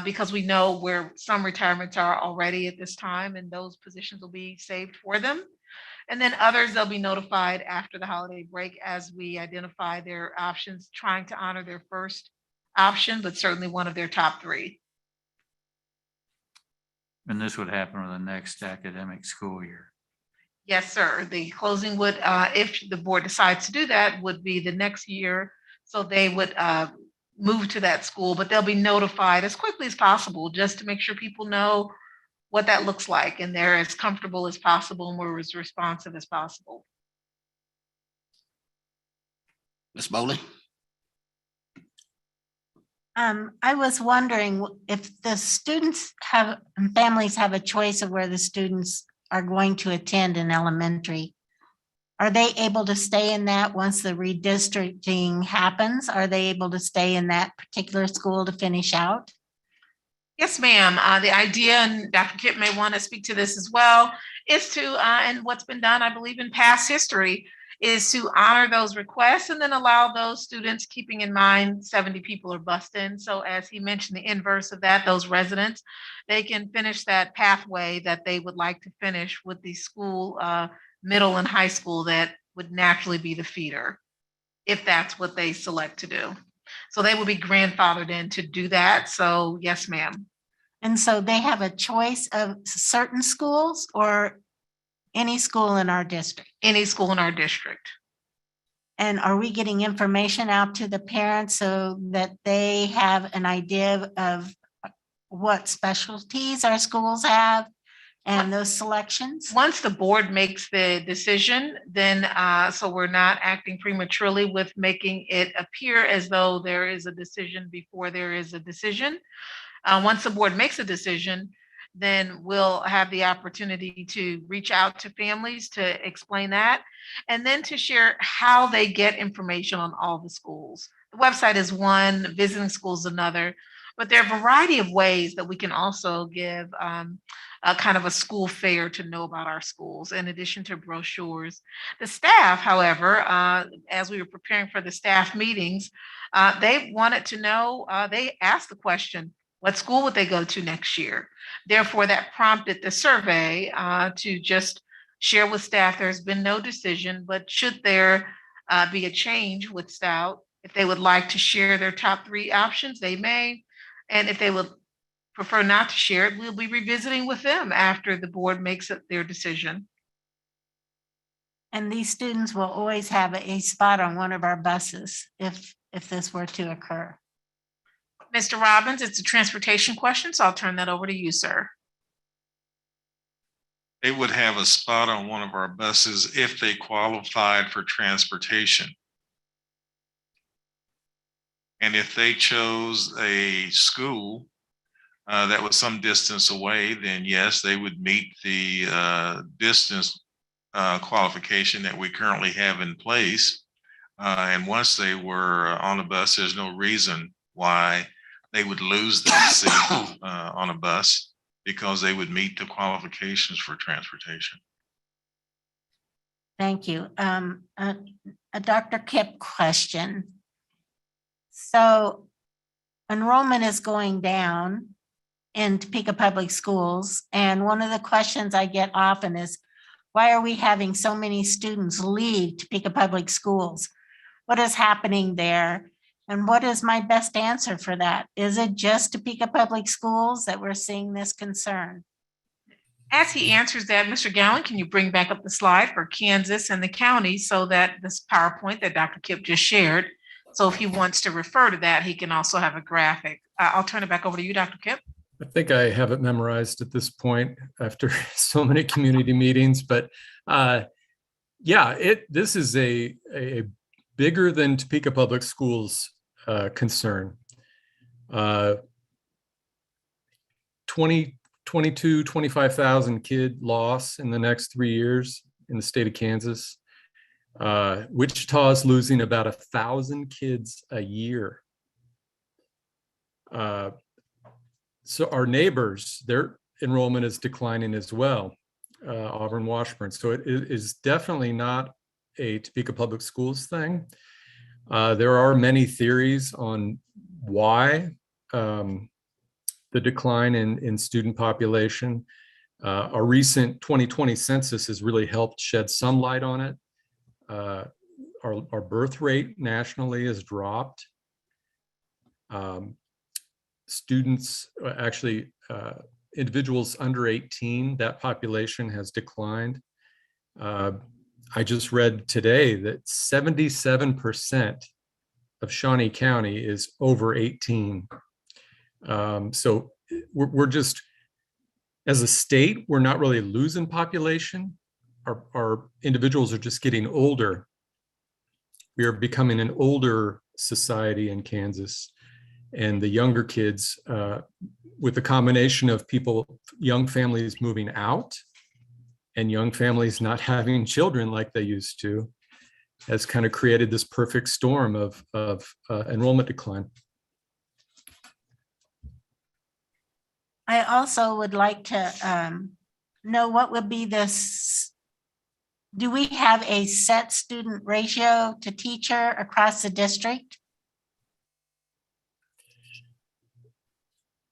because we know where some retirements are already at this time, and those positions will be saved for them. And then others, they'll be notified after the holiday break as we identify their options, trying to honor their first option, but certainly one of their top 3. And this would happen in the next academic school year? Yes, sir. The closing would, if the board decides to do that, would be the next year. So they would move to that school, but they'll be notified as quickly as possible, just to make sure people know what that looks like and they're as comfortable as possible and we're as responsive as possible. Ms. Bowley? I was wondering if the students families have a choice of where the students are going to attend in elementary. Are they able to stay in that once the redistricting happens? Are they able to stay in that particular school to finish out? Yes, ma'am. The idea, and Dr. Kipp may want to speak to this as well, is to, and what's been done, I believe, in past history, is to honor those requests and then allow those students, keeping in mind 70 people are bused in. So as he mentioned, the inverse of that, those residents, they can finish that pathway that they would like to finish with the school, middle and high school that would naturally be the feeder, if that's what they select to do. So they will be grandfathered in to do that. So yes, ma'am. And so they have a choice of certain schools, or any school in our district? Any school in our district. And are we getting information out to the parents so that they have an idea of what specialties our schools have and those selections? Once the board makes the decision, then so we're not acting prematurely with making it appear as though there is a decision before there is a decision. Once the board makes a decision, then we'll have the opportunity to reach out to families to explain that, and then to share how they get information on all the schools. The website is one, visiting schools another, but there are a variety of ways that we can also give a kind of a school fair to know about our schools, in addition to brochures. The staff, however, as we were preparing for the staff meetings, they wanted to know, they asked the question, what school would they go to next year? Therefore, that prompted the survey to just share with staff there's been no decision, but should there be a change with Stout, if they would like to share their top 3 options, they may. And if they would prefer not to share it, we'll be revisiting with them after the board makes it their decision. And these students will always have a spot on one of our buses if this were to occur. Mr. Robbins, it's a transportation question, so I'll turn that over to you, sir. They would have a spot on one of our buses if they qualified for transportation. And if they chose a school that was some distance away, then yes, they would meet the distance qualification that we currently have in place. And once they were on a bus, there's no reason why they would lose that seat on a bus because they would meet the qualifications for transportation. Thank you. A Dr. Kip question. So enrollment is going down in Topeka Public Schools. And one of the questions I get often is, why are we having so many students leave Topeka Public Schools? What is happening there? And what is my best answer for that? Is it just Topeka Public Schools that we're seeing this concern? As he answers that, Mr. Gowan, can you bring back up the slide for Kansas and the county so that this PowerPoint that Dr. Kip just shared, so if he wants to refer to that, he can also have a graphic. I'll turn it back over to you, Dr. Kip. I think I have it memorized at this point after so many community meetings, but yeah, this is a bigger than Topeka Public Schools concern. 25,000 kid loss in the next 3 years in the state of Kansas. Wichita's losing about 1,000 kids a year. So our neighbors, their enrollment is declining as well, Auburn, Washburn. So it is definitely not a Topeka Public Schools thing. There are many theories on why the decline in student population. Our recent 2020 census has really helped shed some light on it. Our birth rate nationally has dropped. Students, actually individuals under 18, that population has declined. I just read today that 77% of Shawnee County is over 18. So we're just, as a state, we're not really losing population. Our individuals are just getting older. We are becoming an older society in Kansas. And the younger kids, with the combination of young families moving out and young families not having children like they used to, has kind of created this perfect storm of enrollment decline. I also would like to know what would be this. Do we have a set student ratio to teacher across the district?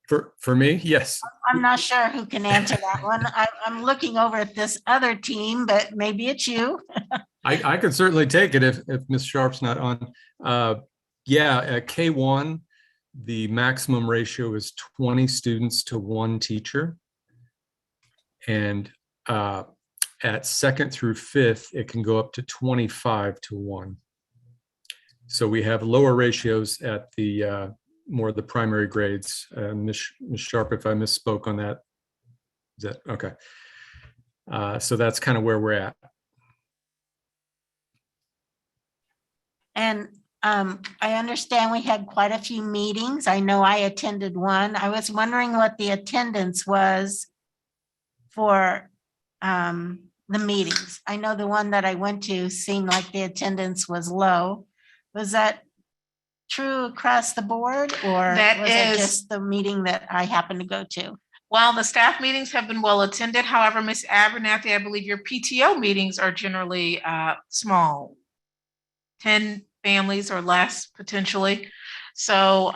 For me, yes. I'm not sure who can answer that one. I'm looking over at this other team, but maybe it's you. I could certainly take it if Ms. Sharp's not on. Yeah, at K1, the maximum ratio is 20 students to 1 teacher. And at 2nd through 5th, it can go up to 25 to 1. So we have lower ratios at the more of the primary grades. Ms. Sharp, if I misspoke on that, is that okay? So that's kind of where we're at. And I understand we had quite a few meetings. I know I attended one. I was wondering what the attendance was for the meetings. I know the one that I went to seemed like the attendance was low. Was that true across the board, or was it just the meeting that I happened to go to? While the staff meetings have been well attended, however, Ms. Abernathy, I believe your PTO meetings are generally small, 10 families or less potentially. So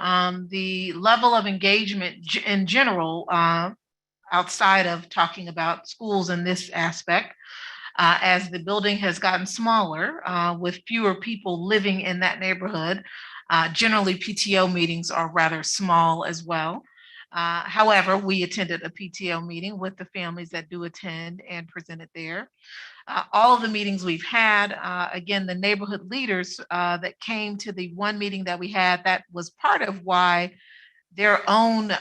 the level of engagement in general, outside of talking about schools in this aspect, as the building has gotten smaller with fewer people living in that neighborhood, generally PTO meetings are rather small as well. However, we attended a PTO meeting with the families that do attend and presented there. All of the meetings we've had, again, the neighborhood leaders that came to the one meeting that we had, that was part of why their own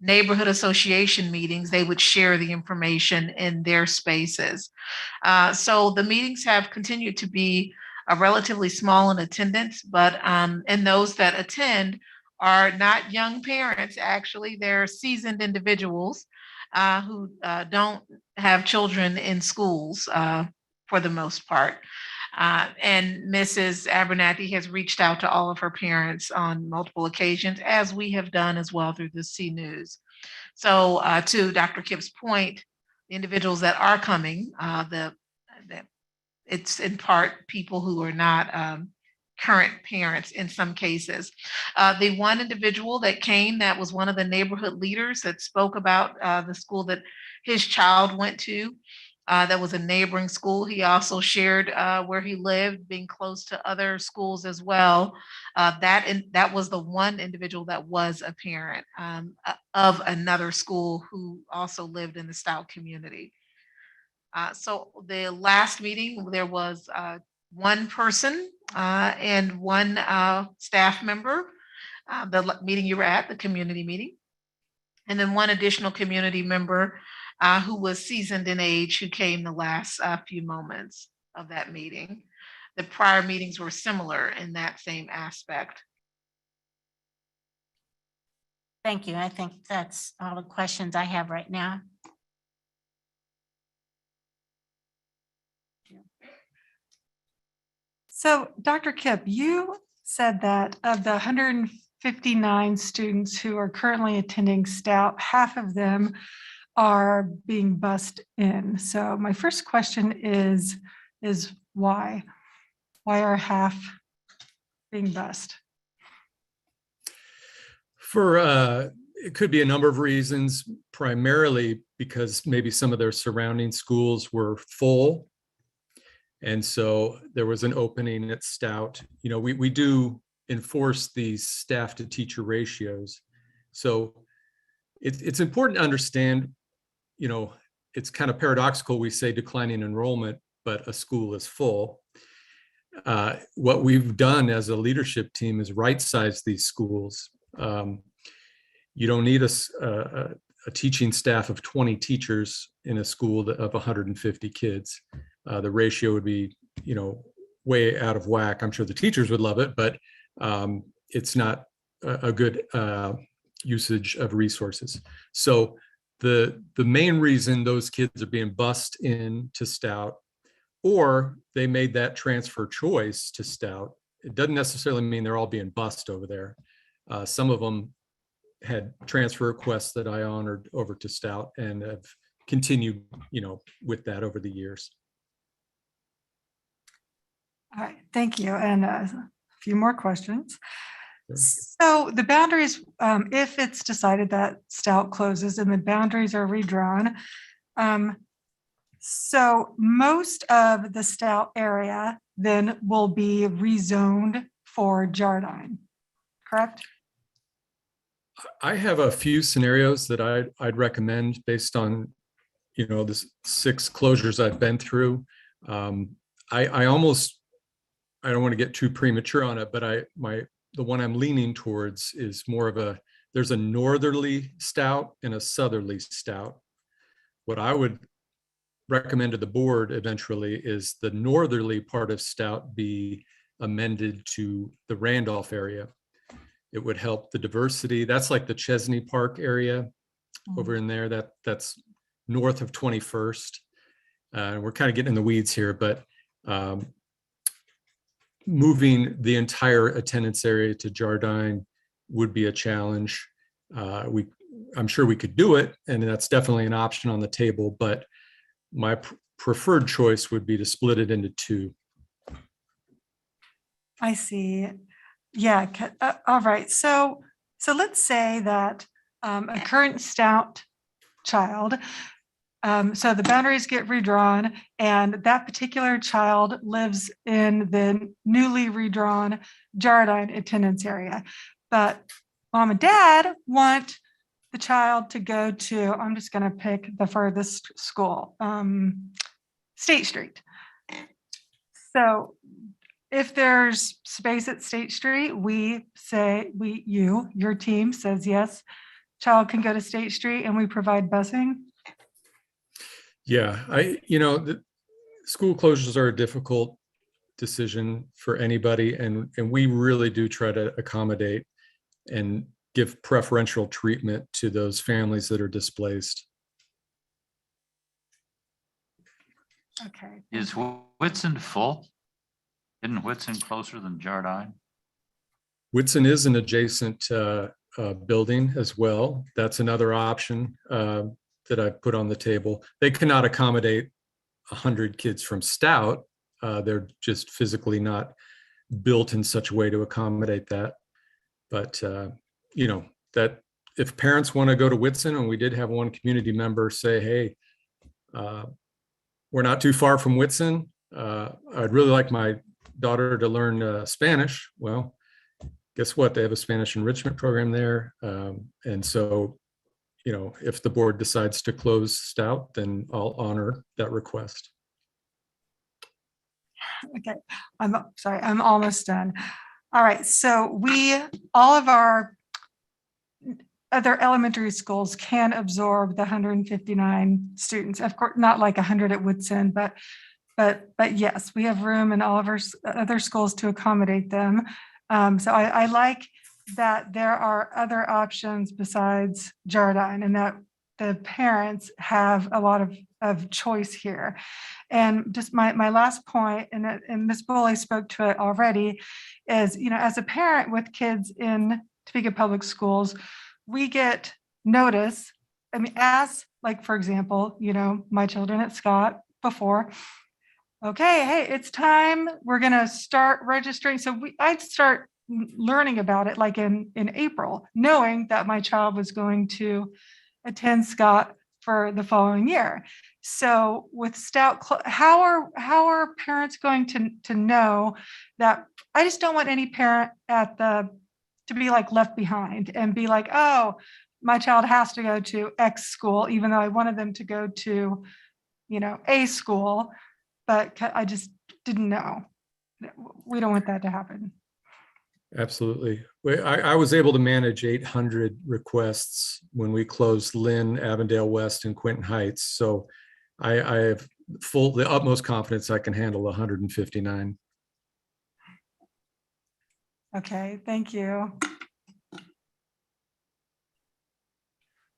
neighborhood association meetings, they would share the information in their spaces. So the meetings have continued to be relatively small in attendance, but in those that attend are not young parents, actually. They're seasoned individuals who don't have children in schools for the most part. And Mrs. Abernathy has reached out to all of her parents on multiple occasions, as we have done as well through the C News. So to Dr. Kipp's point, the individuals that are coming, it's in part people who are not current parents in some cases. The one individual that came, that was one of the neighborhood leaders that spoke about the school that his child went to. That was a neighboring school. He also shared where he lived, being close to other schools as well. That was the one individual that was a parent of another school who also lived in the Stout community. So the last meeting, there was one person and one staff member, the meeting you were at, the community meeting, and then one additional community member who was seasoned in age, who came the last few moments of that meeting. The prior meetings were similar in that same aspect. Thank you. I think that's all the questions I have right now. So Dr. Kipp, you said that of the 159 students who are currently attending Stout, half of them are being bused in. So my first question is why? Why are half being bused? It could be a number of reasons, primarily because maybe some of their surrounding schools were full. And so there was an opening at Stout. You know, we do enforce these staff to teacher ratios. So it's important to understand, you know, it's kind of paradoxical. We say declining enrollment, but a school is full. What we've done as a leadership team is right-size these schools. You don't need a teaching staff of 20 teachers in a school of 150 kids. The ratio would be, you know, way out of whack. I'm sure the teachers would love it, but it's not a good usage of resources. So the main reason those kids are being bused in to Stout, or they made that transfer choice to Stout, it doesn't necessarily mean they're all being bused over there. Some of them had transfer requests that I honored over to Stout and have continued, you know, with that over the years. All right, thank you. And a few more questions. So the boundaries, if it's decided that Stout closes and the boundaries are redrawn, so most of the Stout area then will be rezoned for Jardine, correct? I have a few scenarios that I'd recommend based on, you know, the 6 closures I've been through. I don't want to get too premature on it, but the one I'm leaning towards is more of there's a northerly Stout and a southerly Stout. What I would recommend to the board eventually is the northerly part of Stout be amended to the Randolph area. It would help the diversity. That's like the Chesney Park area over in there. That's north of 21st. We're kind of getting in the weeds here, but moving the entire attendance area to Jardine would be a challenge. I'm sure we could do it, and that's definitely an option on the table, but my preferred choice would be to split it into 2. I see. Yeah. All right. So let's say that a current Stout child, so the boundaries get redrawn and that particular child lives in the newly redrawn Jardine attendance area. But mom and dad want the child to go to, I'm just going to pick the furthest school, State Street. So if there's space at State Street, we say, your team says, yes, child can go to State Street and we provide busing. Yeah, the school closures are a difficult decision for anybody, and we really do try to accommodate. and give preferential treatment to those families that are displaced. Okay. Is Whitson full? Isn't Whitson closer than Jardine? Whitson is an adjacent building as well. That's another option that I put on the table. They cannot accommodate 100 kids from Stout. They're just physically not built in such a way to accommodate that. But you know, that if parents want to go to Whitson, and we did have one community member say, hey, we're not too far from Whitson. I'd really like my daughter to learn Spanish. Well, guess what? They have a Spanish enrichment program there. And so, you know, if the board decides to close Stout, then I'll honor that request. Okay, I'm sorry, I'm almost done. All right, so all of our other elementary schools can absorb the 159 students. Of course, not like 100 at Woodson, but yes, we have room in all of our other schools to accommodate them. So I like that there are other options besides Jardine, and that the parents have a lot of choice here. And just my last point, and Ms. Bully spoke to it already, is, you know, as a parent with kids in Topeka Public Schools, we get notice. I mean, as like, for example, you know, my children at Scott before, okay, hey, it's time, we're gonna start registering. So I'd start learning about it like in April, knowing that my child was going to attend Scott for the following year. So with Stout, how are parents going to know that? I just don't want any parent to be like left behind and be like, oh, my child has to go to X school, even though I wanted them to go to, you know, A school, but I just didn't know. We don't want that to happen. Absolutely. I was able to manage 800 requests when we closed Lynn, Avondale West, and Quinton Heights. So I have the utmost confidence I can handle 159. Okay, thank you.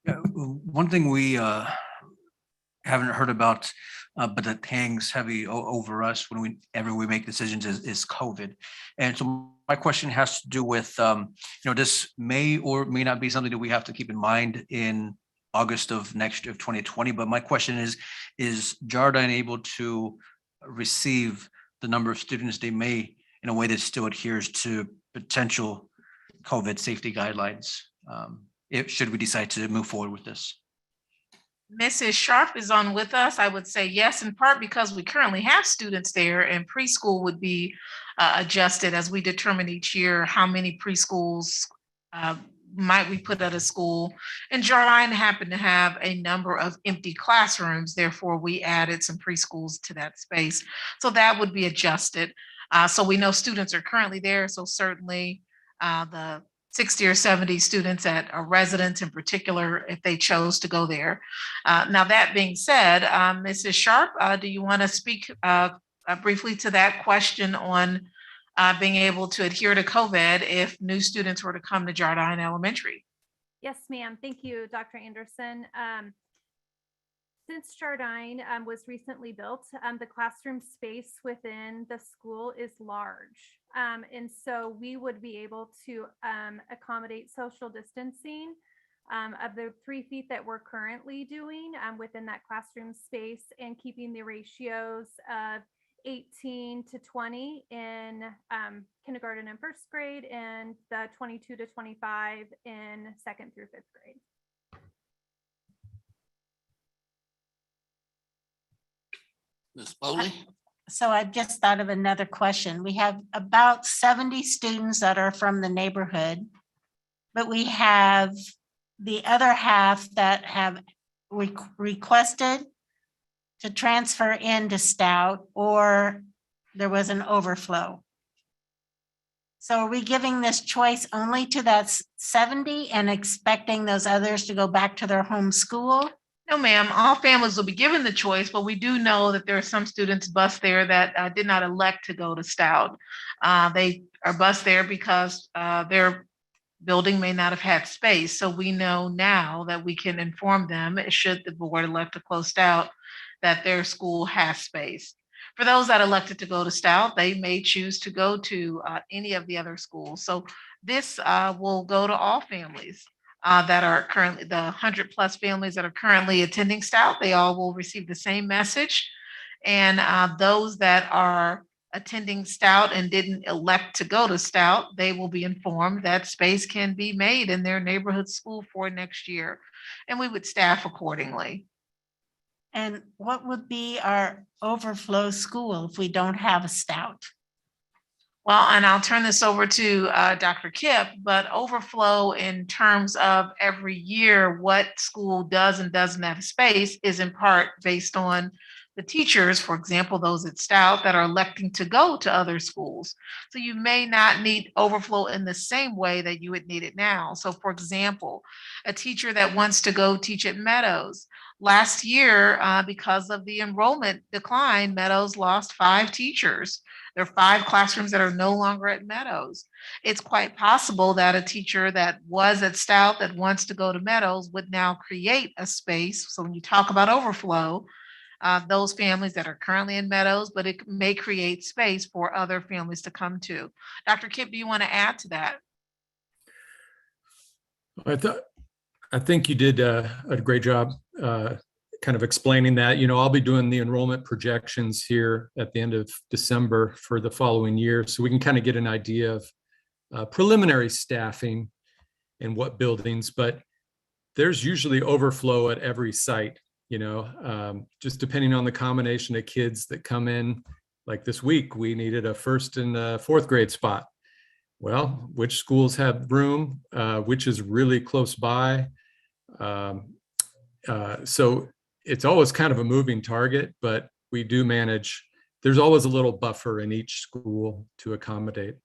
Yeah, one thing we haven't heard about, but that hangs heavy over us whenever we make decisions is COVID. And so my question has to do with, you know, this may or may not be something that we have to keep in mind in August of next year of 2020. But my question is Jardine able to receive the number of students they may in a way that still adheres to potential COVID safety guidelines, should we decide to move forward with this? Mrs. Sharp is on with us. I would say yes, in part because we currently have students there, and preschool would be adjusted as we determine each year how many preschools might we put at a school. And Jardine happened to have a number of empty classrooms, therefore we added some preschools to that space. So that would be adjusted. So we know students are currently there, so certainly the 60 or 70 students at a residence in particular, if they chose to go there. Now, that being said, Mrs. Sharp, do you want to speak briefly to that question on being able to adhere to COVID if new students were to come to Jardine Elementary? Yes, ma'am. Thank you, Dr. Anderson. Since Jardine was recently built, the classroom space within the school is large. And so we would be able to accommodate social distancing of the 3 feet that we're currently doing within that classroom space, and keeping the ratios of 18 to 20 in kindergarten and first grade, and the 22 to 25 in 2nd through 5th grade. Ms. Foley? So I just thought of another question. We have about 70 students that are from the neighborhood, but we have the other half that have requested to transfer into Stout, or there was an overflow. So are we giving this choice only to that 70 and expecting those others to go back to their home school? No, ma'am. All families will be given the choice, but we do know that there are some students bused there that did not elect to go to Stout. They are bused there because building may not have had space. So we know now that we can inform them, should the board elect to close Stout, that their school has space. For those that elected to go to Stout, they may choose to go to any of the other schools. So this will go to all families that are currently, the 100+ families that are currently attending Stout. They all will receive the same message. And those that are attending Stout and didn't elect to go to Stout, they will be informed that space can be made in their neighborhood school for next year. And we would staff accordingly. And what would be our overflow school if we don't have a Stout? Well, and I'll turn this over to Dr. Kipp, but overflow in terms of every year, what school does and doesn't have space is in part based on the teachers, for example, those at Stout that are electing to go to other schools. So you may not need overflow in the same way that you would need it now. So for example, a teacher that wants to go teach at Meadows, last year, because of the enrollment decline, Meadows lost 5 teachers. There are 5 classrooms that are no longer at Meadows. It's quite possible that a teacher that was at Stout that wants to go to Meadows would now create a space. So when you talk about overflow, those families that are currently in Meadows, but it may create space for other families to come to. Dr. Kipp, do you want to add to that? I think you did a great job kind of explaining that. You know, I'll be doing the enrollment projections here at the end of December for the following year, so we can kind of get an idea of preliminary staffing and what buildings, but there's usually overflow at every site, you know, just depending on the combination of kids that come in. Like this week, we needed a 1st and a 4th grade spot. Well, which schools have room, which is really close by. So it's always kind of a moving target, but we do manage. There's always a little buffer in each school to accommodate.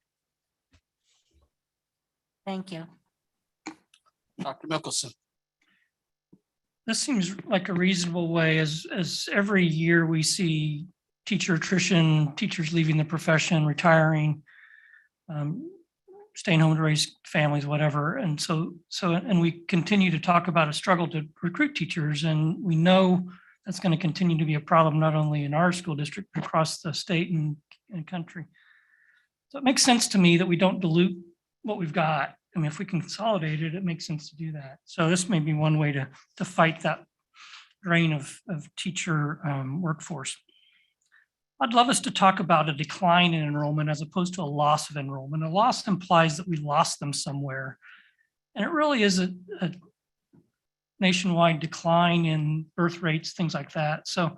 Thank you. Dr. Mickelson. This seems like a reasonable way, as every year we see teacher attrition, teachers leaving the profession, retiring, staying home to raise families, whatever. And and we continue to talk about a struggle to recruit teachers. And we know that's going to continue to be a problem, not only in our school district, but across the state and country. So it makes sense to me that we don't dilute what we've got. I mean, if we can consolidate it, it makes sense to do that. So this may be one way to fight that drain of teacher workforce. I'd love us to talk about a decline in enrollment as opposed to a loss of enrollment. A loss implies that we lost them somewhere. And it really is a nationwide decline in birth rates, things like that. So,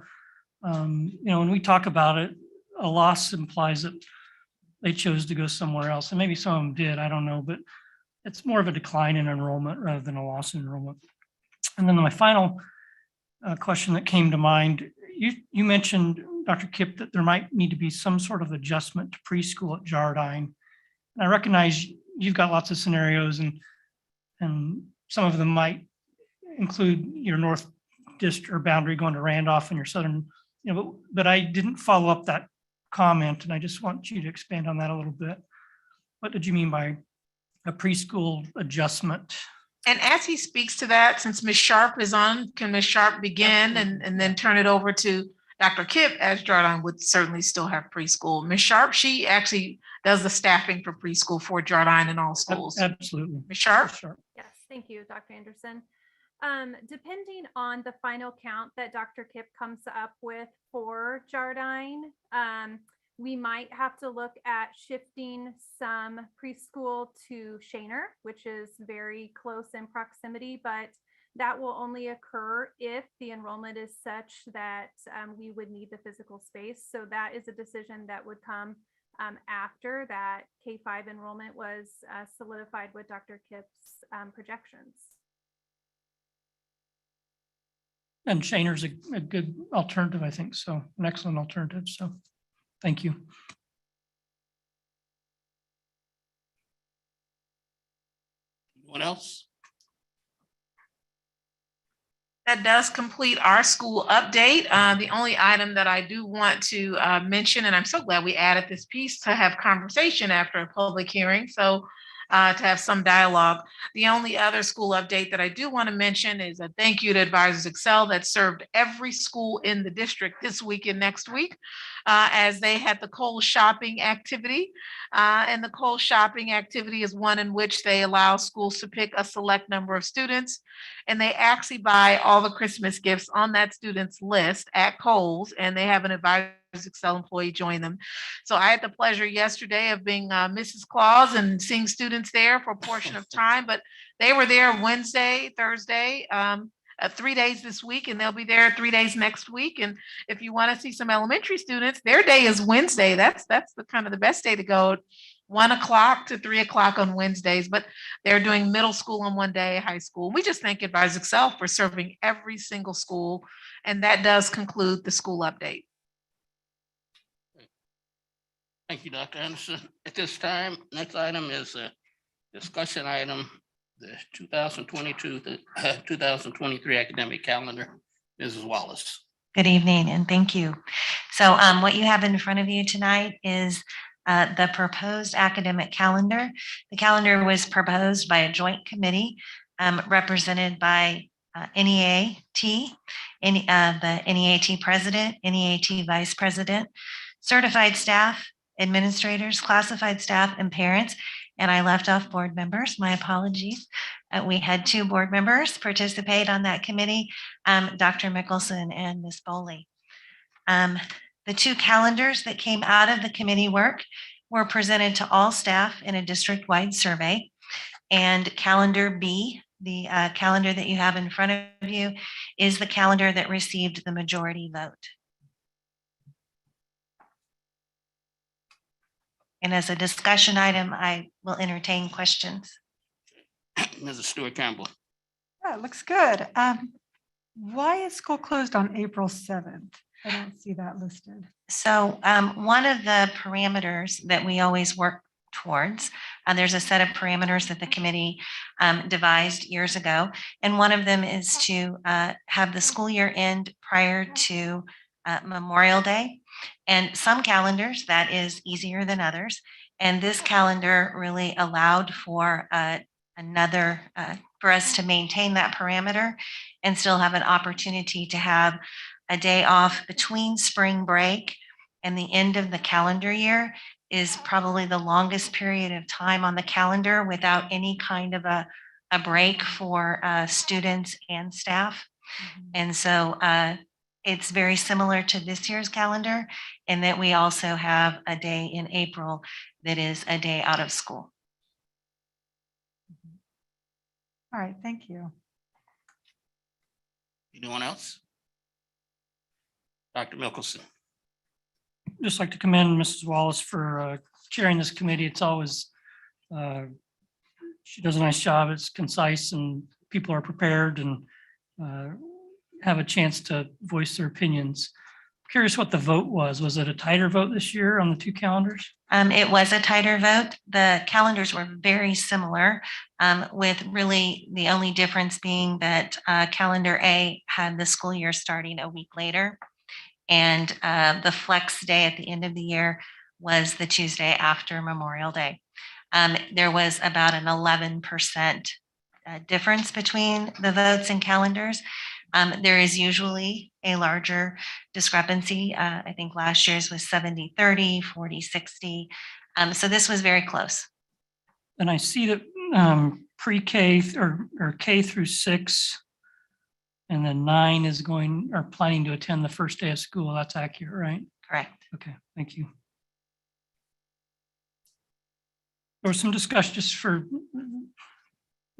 you know, when we talk about it, a loss implies that they chose to go somewhere else. And maybe some of them did, I don't know, but it's more of a decline in enrollment rather than a loss in enrollment. And then my final question that came to mind, you mentioned, Dr. Kipp, that there might need to be some sort of adjustment to preschool at Jardine. And I recognize you've got lots of scenarios, and some of them might include your north district or boundary going to Randolph and your southern, you know, but I didn't follow up that comment, and I just want you to expand on that a little bit. What did you mean by a preschool adjustment? And as he speaks to that, since Ms. Sharp is on, can Ms. Sharp begin and then turn it over to Dr. Kipp, as Jardine would certainly still have preschool. Ms. Sharp, she actually does the staffing for preschool for Jardine in all schools. Absolutely. Ms. Sharp? Yes, thank you, Dr. Anderson. Depending on the final count that Dr. Kipp comes up with for Jardine, we might have to look at shifting some preschool to Shaner, which is very close in proximity, but that will only occur if the enrollment is such that we would need the physical space. So that is a decision that would come after that K-5 enrollment was solidified with Dr. Kipp's projections. And Shaner's a good alternative, I think. So an excellent alternative. So thank you. Anyone else? That does complete our school update. The only item that I do want to mention, and I'm so glad we added this piece to have conversation after a public hearing. So to have some dialogue. The only other school update that I do want to mention is a thank you to Advisors Excel that served every school in the district this week and next week as they had the Kohl's shopping activity. And the Kohl's shopping activity is one in which they allow schools to pick a select number of students, and they actually buy all the Christmas gifts on that student's list at Kohl's, and they have an Advisors Excel employee join them. So I had the pleasure yesterday of being Mrs. Claus and seeing students there for a portion of time, but they were there Wednesday, Thursday, 3 days this week, and they'll be there 3 days next week. And if you want to see some elementary students, their day is Wednesday. That's the kind of the best day to go. 1 o'clock to 3 o'clock on Wednesdays, but they're doing middle school on one day, high school. We just thank Advisors Excel for serving every single school. And that does conclude the school update. Thank you, Dr. Anderson. At this time, next item is a discussion item, the 2022 to 2023 academic calendar. Mrs. Wallace. Good evening and thank you. So what you have in front of you tonight is the proposed academic calendar. The calendar was proposed by a joint committee represented by NEAT, the NEAT president, NEAT vice president, certified staff, administrators, classified staff, and parents. And I left off board members, my apologies. We had 2 board members participate on that committee, Dr. Mickelson and Ms. Boley. The 2 calendars that came out of the committee work were presented to all staff in a district-wide survey. And calendar B, the calendar that you have in front of you, is the calendar that received the majority vote. And as a discussion item, I will entertain questions. Mrs. Stewart Campbell. Yeah, it looks good. Why is school closed on April 7th? I don't see that listed. So one of the parameters that we always work towards, there's a set of parameters that the committee devised years ago. And one of them is to have the school year end prior to Memorial Day. And some calendars, that is easier than others. And this calendar really allowed for for us to maintain that parameter and still have an opportunity to have a day off between spring break and the end of the calendar year is probably the longest period of time on the calendar without any kind of a break for students and staff. And so it's very similar to this year's calendar in that we also have a day in April that is a day out of school. All right, thank you. Anyone else? Dr. Mickelson. Just like to commend Mrs. Wallace for chairing this committee. It's always, she does a nice job. It's concise and people are prepared and have a chance to voice their opinions. Curious what the vote was. Was it a tighter vote this year on the 2 calendars? It was a tighter vote. The calendars were very similar, with really the only difference being that calendar A had the school year starting a week later. And the flex day at the end of the year was the Tuesday after Memorial Day. There was about an 11% difference between the votes and calendars. There is usually a larger discrepancy. I think last year's was 70-30, 40-60. So this was very close. And I see that pre-K or K through 6 and then 9 is planning to attend the first day of school. That's accurate, right? Correct. Okay, thank you. There was some discussion just for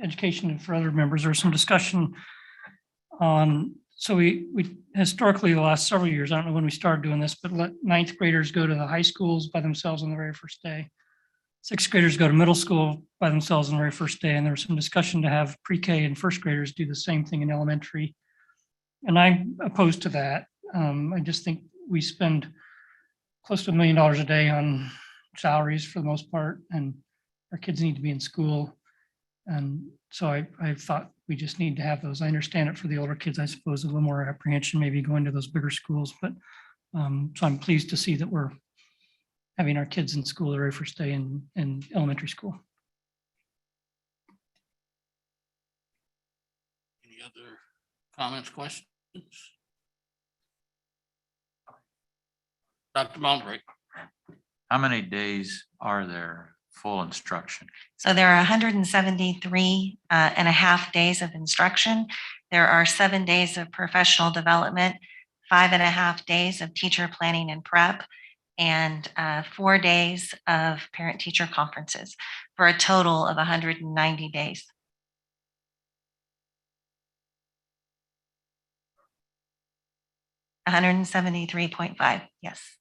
education and for other members. There was some discussion on, so we historically the last several years, I don't know when we started doing this, but let 9th graders go to the high schools by themselves on the very first day. 6th graders go to middle school by themselves on the very first day. And there was some discussion to have pre-K and first graders do the same thing in elementary. And I'm opposed to that. I just think we spend close to $1 million a day on salaries for the most part, and our kids need to be in school. And so I thought we just need to have those. I understand it for the older kids, I suppose, a little more apprehension, maybe going to those bigger schools. But so I'm pleased to see that we're having our kids in school the very first day in elementary school. Any other comments, questions? Dr. Baumbrink. How many days are there full instruction? So there are 173 and a half days of instruction. There are 7 days of professional development, 5.5 days of teacher planning and prep, and 4 days of parent-teacher conferences for a total of 190 days. $173.5, yes.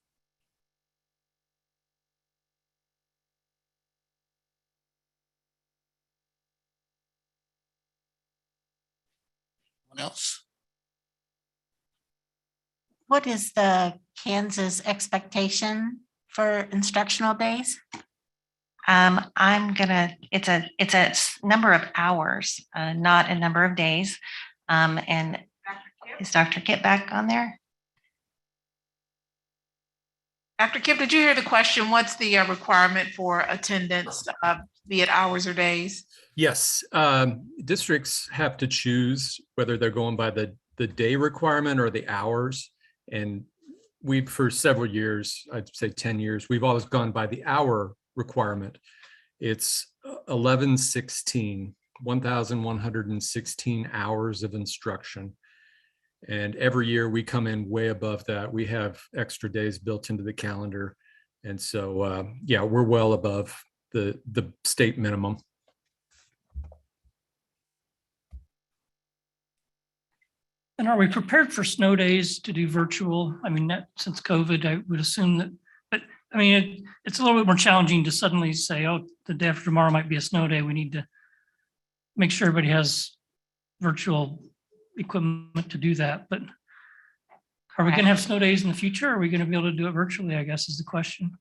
Anyone else? What is the Kansas expectation for instructional days? It's a number of hours, not a number of days. And is Dr. Kip back on there? Dr. Kip, did you hear the question? What's the requirement for attendance, be it hours or days? Yes, districts have to choose whether they're going by the day requirement or the hours. And we've, for several years, I'd say 10 years, we've always gone by the hour requirement. It's 1,116 hours of instruction. And every year we come in way above that. We have extra days built into the calendar. And so, yeah, we're well above the state minimum. And are we prepared for snow days to do virtual? I mean, since COVID, I would assume that, but I mean, it's a little bit more challenging to suddenly say, oh, the day after tomorrow might be a snow day. We need to make sure everybody has virtual equipment to do that. But are we going to have snow days in the future? Or are we going to be able to do it virtually, I guess is the question.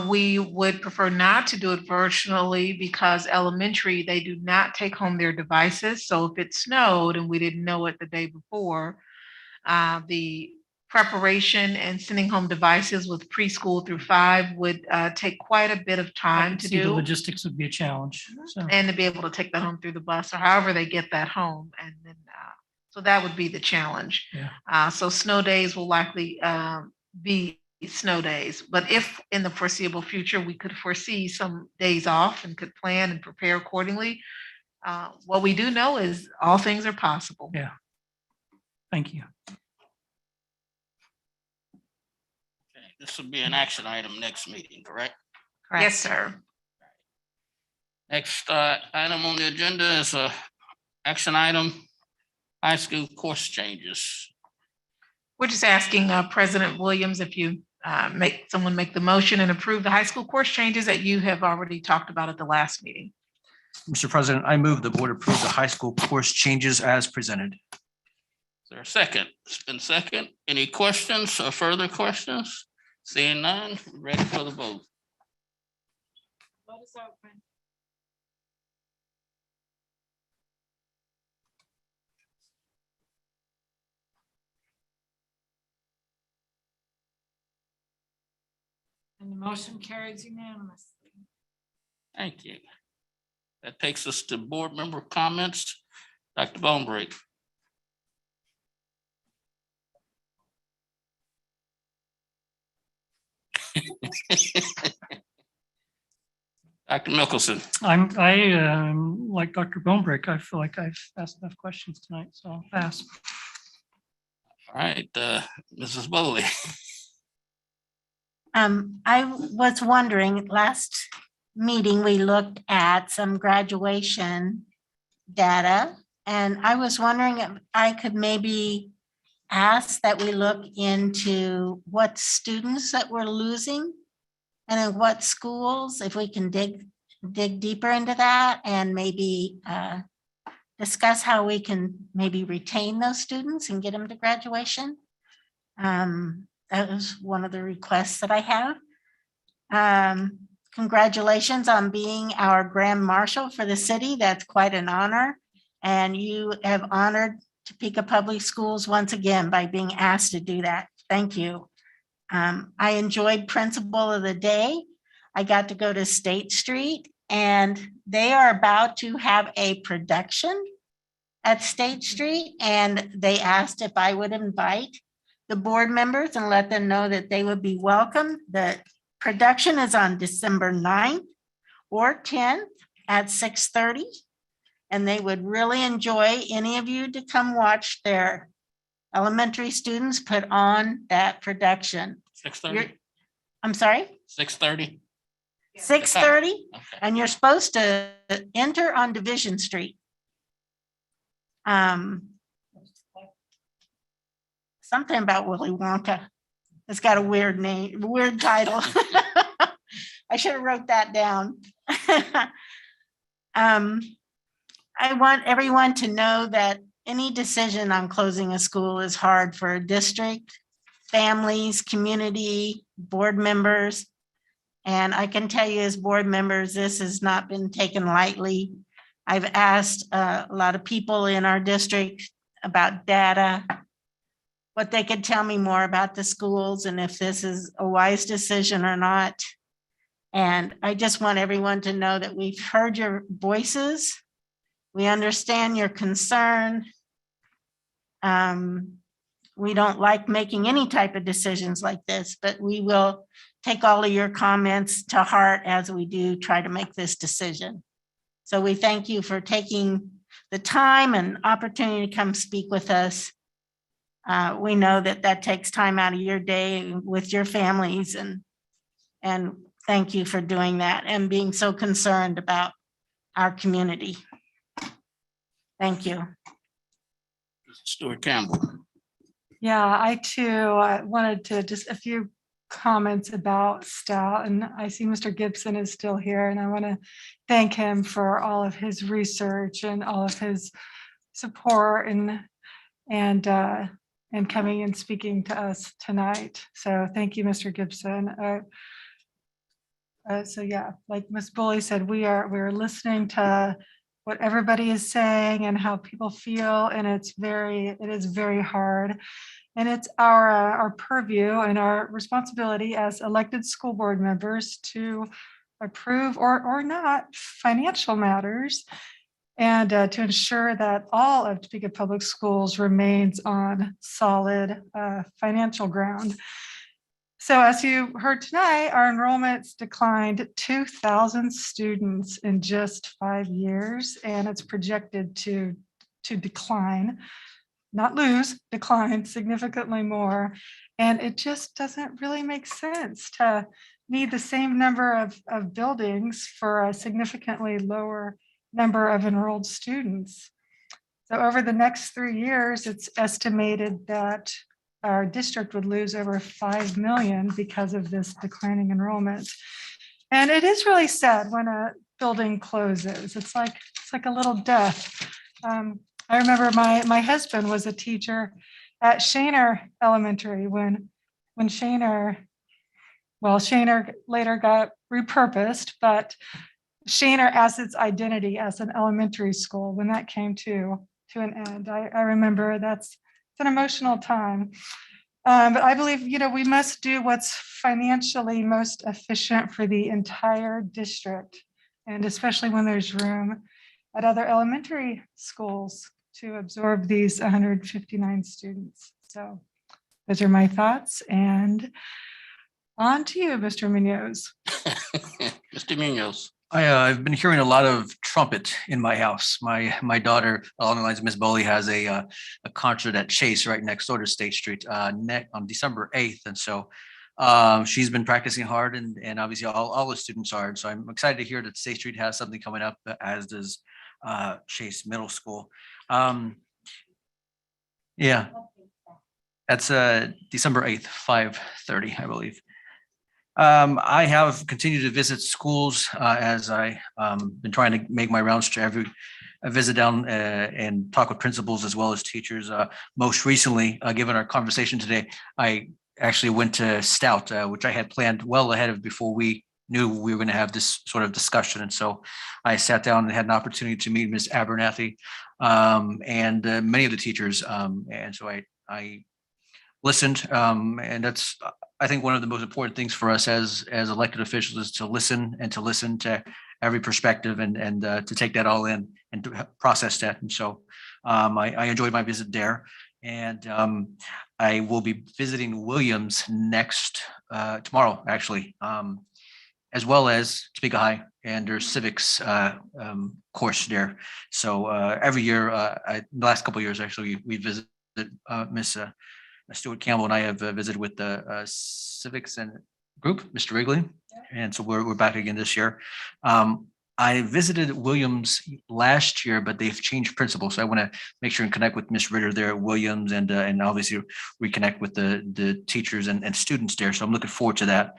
We would prefer not to do it virtually because elementary, they do not take home their devices. So if it snowed and we didn't know it the day before, the preparation and sending home devices with preschool through 5 would take quite a bit of time to The do. logistics would be a challenge. So. And to be able to take that home through the bus or however they get that home. And then, so that would be the challenge. Yeah. So snow days will likely be snow days. But if in the foreseeable future, we could foresee some days off and could plan and prepare accordingly, what we do know is all things are possible. Yeah. Thank you. Okay, this will be an action item next meeting, correct? Correct. Yes, sir. Next item on the agenda is a action item, high school course changes. We're just asking President Williams if you make the motion and approve the high school course changes that you have already talked about at the last meeting. Mr. President, I move the board approve the high school course changes as presented. Is there a second? It's been second. Any questions or further questions? Seeing none, ready for the vote. Vote is open. And the motion carries unanimously. Thank you. That takes us to board member comments. Dr. Baumbrink. Dr. Mickelson. I like Dr. Baumbrink. I feel like I've asked enough questions tonight, so I'll pass. All right, Mrs. Bowley. I was wondering, last meeting, we looked at some graduation data, and I was wondering if I could maybe ask that we look into what students that we're losing and in what schools, if we can dig deeper into that and maybe discuss how we can maybe retain those students and get them to graduation. That was one of the requests that I have. Congratulations on being our Grand Marshal for the city. That's quite an honor. And you have honored Topeka Public Schools once again by being asked to do that. Thank you. I enjoyed Principal of the Day. I got to go to State Street and they are about to have a production at State Street, and they asked if I would invite the board members and let them know that they would be welcome. The production is on December 9th or 10th at 6:30. And they would really enjoy any of you to come watch their elementary students put on that production. 6:30, I'm sorry? 6:30. 6:30, and you're supposed to enter on Division Street. Something about Willy Wonka. It's got a weird name, weird title. I should have wrote that down. I want everyone to know that any decision on closing a school is hard for a district, families, community, board members. And I can tell you as board members, this has not been taken lightly. I've asked a lot of people in our district about data, what they could tell me more about the schools and if this is a wise decision or not. And I just want everyone to know that we've heard your voices. We understand your concern. We don't like making any type of decisions like this, but we will take all of your comments to heart as we do try to make this decision. So we thank you for taking the time and opportunity to come speak with us. We know that that takes time out of your day with your families, and thank you for doing that and being so concerned about our community. Thank you. Stuart Campbell. Yeah, I too wanted to just a few comments about Stout, and I see Mr. Gibson is still here, and I want to thank him for all of his research and all of his support and coming and speaking to us tonight. So thank you, Mr. Gibson. So yeah, like Ms. Bully said, we're listening to what everybody is saying and how people feel, and it is very hard. And it's our purview and our responsibility as elected school board members to approve or not financial matters, and to ensure that all of Topeka Public Schools remains on solid financial ground. So as you heard tonight, our enrollments declined 2,000 students in just 5 years, and it's projected to decline, not lose, decline significantly more. And it just doesn't really make sense to need the same number of buildings for a significantly lower number of enrolled students. So over the next 3 years, it's estimated that our district would lose over 5 million because of this declining enrollment. And it is really sad when a building closes. It's like a little death. I remember my husband was a teacher at Shaner Elementary when Shaner later got repurposed, but Shaner as its identity as an elementary school, when that came to an end, I remember it's an emotional time. But I believe, we must do what's financially most efficient for the entire district, and especially when there's room at other elementary schools to absorb these 159 students. So those are my thoughts, and on to you, Mr. Munoz. Mr. Munoz. I've been hearing a lot of trumpet in my house. My daughter, along the lines of Miss Bowley, has a concert at Chase right next door to State Street on December 8th. And so she's been practicing hard, and obviously all the students are. And so I'm excited to hear that State Street has something coming up, as does Chase Middle School. Yeah, that's December 8th, 5:30, I believe. I have continued to visit schools as I been trying to make my rounds to every visit down and talk with principals as well as teachers. Most recently, given our conversation today, I actually went to Stout, which I had planned well ahead of before we knew we were going to have this sort of discussion. And so I sat down and had an opportunity to meet Ms. Abernathy and many of the teachers. And so I listened, and that's, I think, one of the most important things for us as elected officials is to listen to every perspective and to take that all in and to process that. And so I enjoyed my visit there. And I will be visiting Williams next tomorrow, actually, as well as Topeka High and their civics course there. So every year, the last couple of years, actually, we visited Miss Stuart Campbell and I have visited with the civics and group, Mr. Wrigley. And so we're back again this year. I visited Williams last year, but they've changed principals. So I want to make sure and connect with Miss Ritter there at Williams and obviously reconnect with the teachers and students there. So I'm looking forward to that.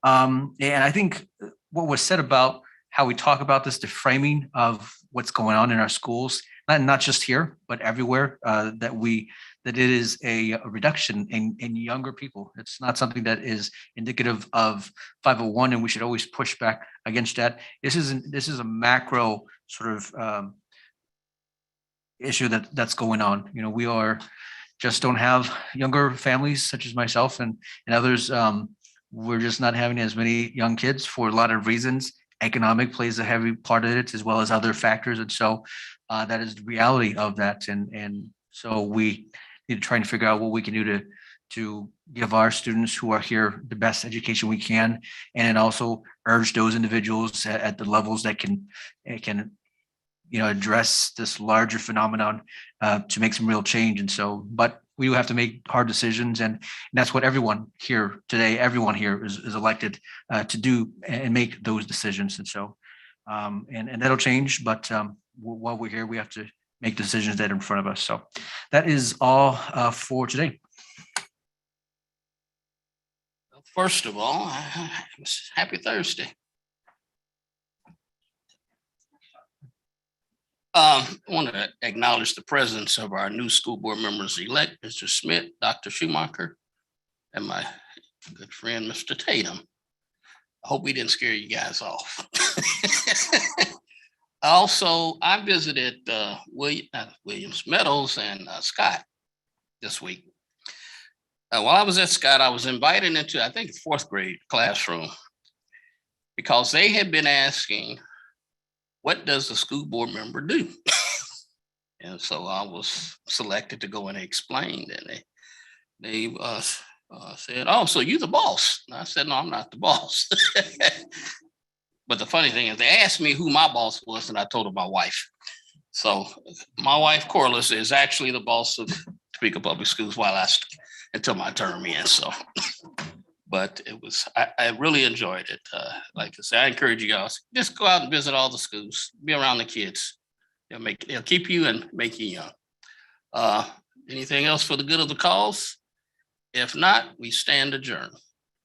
And I think what was said about how we talk about this, the framing of what's going on in our schools, not just here, but everywhere, that it is a reduction in younger people. It's not something that is indicative of 501, and we should always push back against that. This is a macro sort of issue that's going on. You know, we just don't have younger families such as myself and others. We're just not having as many young kids for a lot of reasons. Economic plays a heavy part of it, as well as other factors. And so that is the reality of that. And so we need to try and figure out what we can do to give our students who are here the best education we can, and then also urge those individuals at the levels that can address this larger phenomenon to make some real change. And so, but we have to make hard decisions, and that's what everyone here today, everyone here is elected to do and make those decisions. And so, and that'll change, but while we're here, we have to make decisions that are in front of us. So that is all for today. First of all, happy Thursday. I want to acknowledge the presence of our new school board members-elect, Mr. Smith, Dr. Schumacher, and my good friend, Mr. Tatum. I hope we didn't scare you guys off. Also, I visited Williams, Meadows, and Scott this week. While I was at Scott, I was invited into, I think, fourth grade classroom because they had been asking, what does the school board member do? And so I was selected to go and explain. And they said, oh, so you're the boss. And I said, no, I'm not the boss. But the funny thing is they asked me who my boss was, and I told them my wife. So my wife, Corliss, is actually the boss of Topeka Public Schools until my term ends. So, but I really enjoyed it. Like I say, I encourage you guys, just go out and visit all the schools, be around the kids. They'll keep you and make you young. Anything else for the good of the cause? If not, we stand adjourned.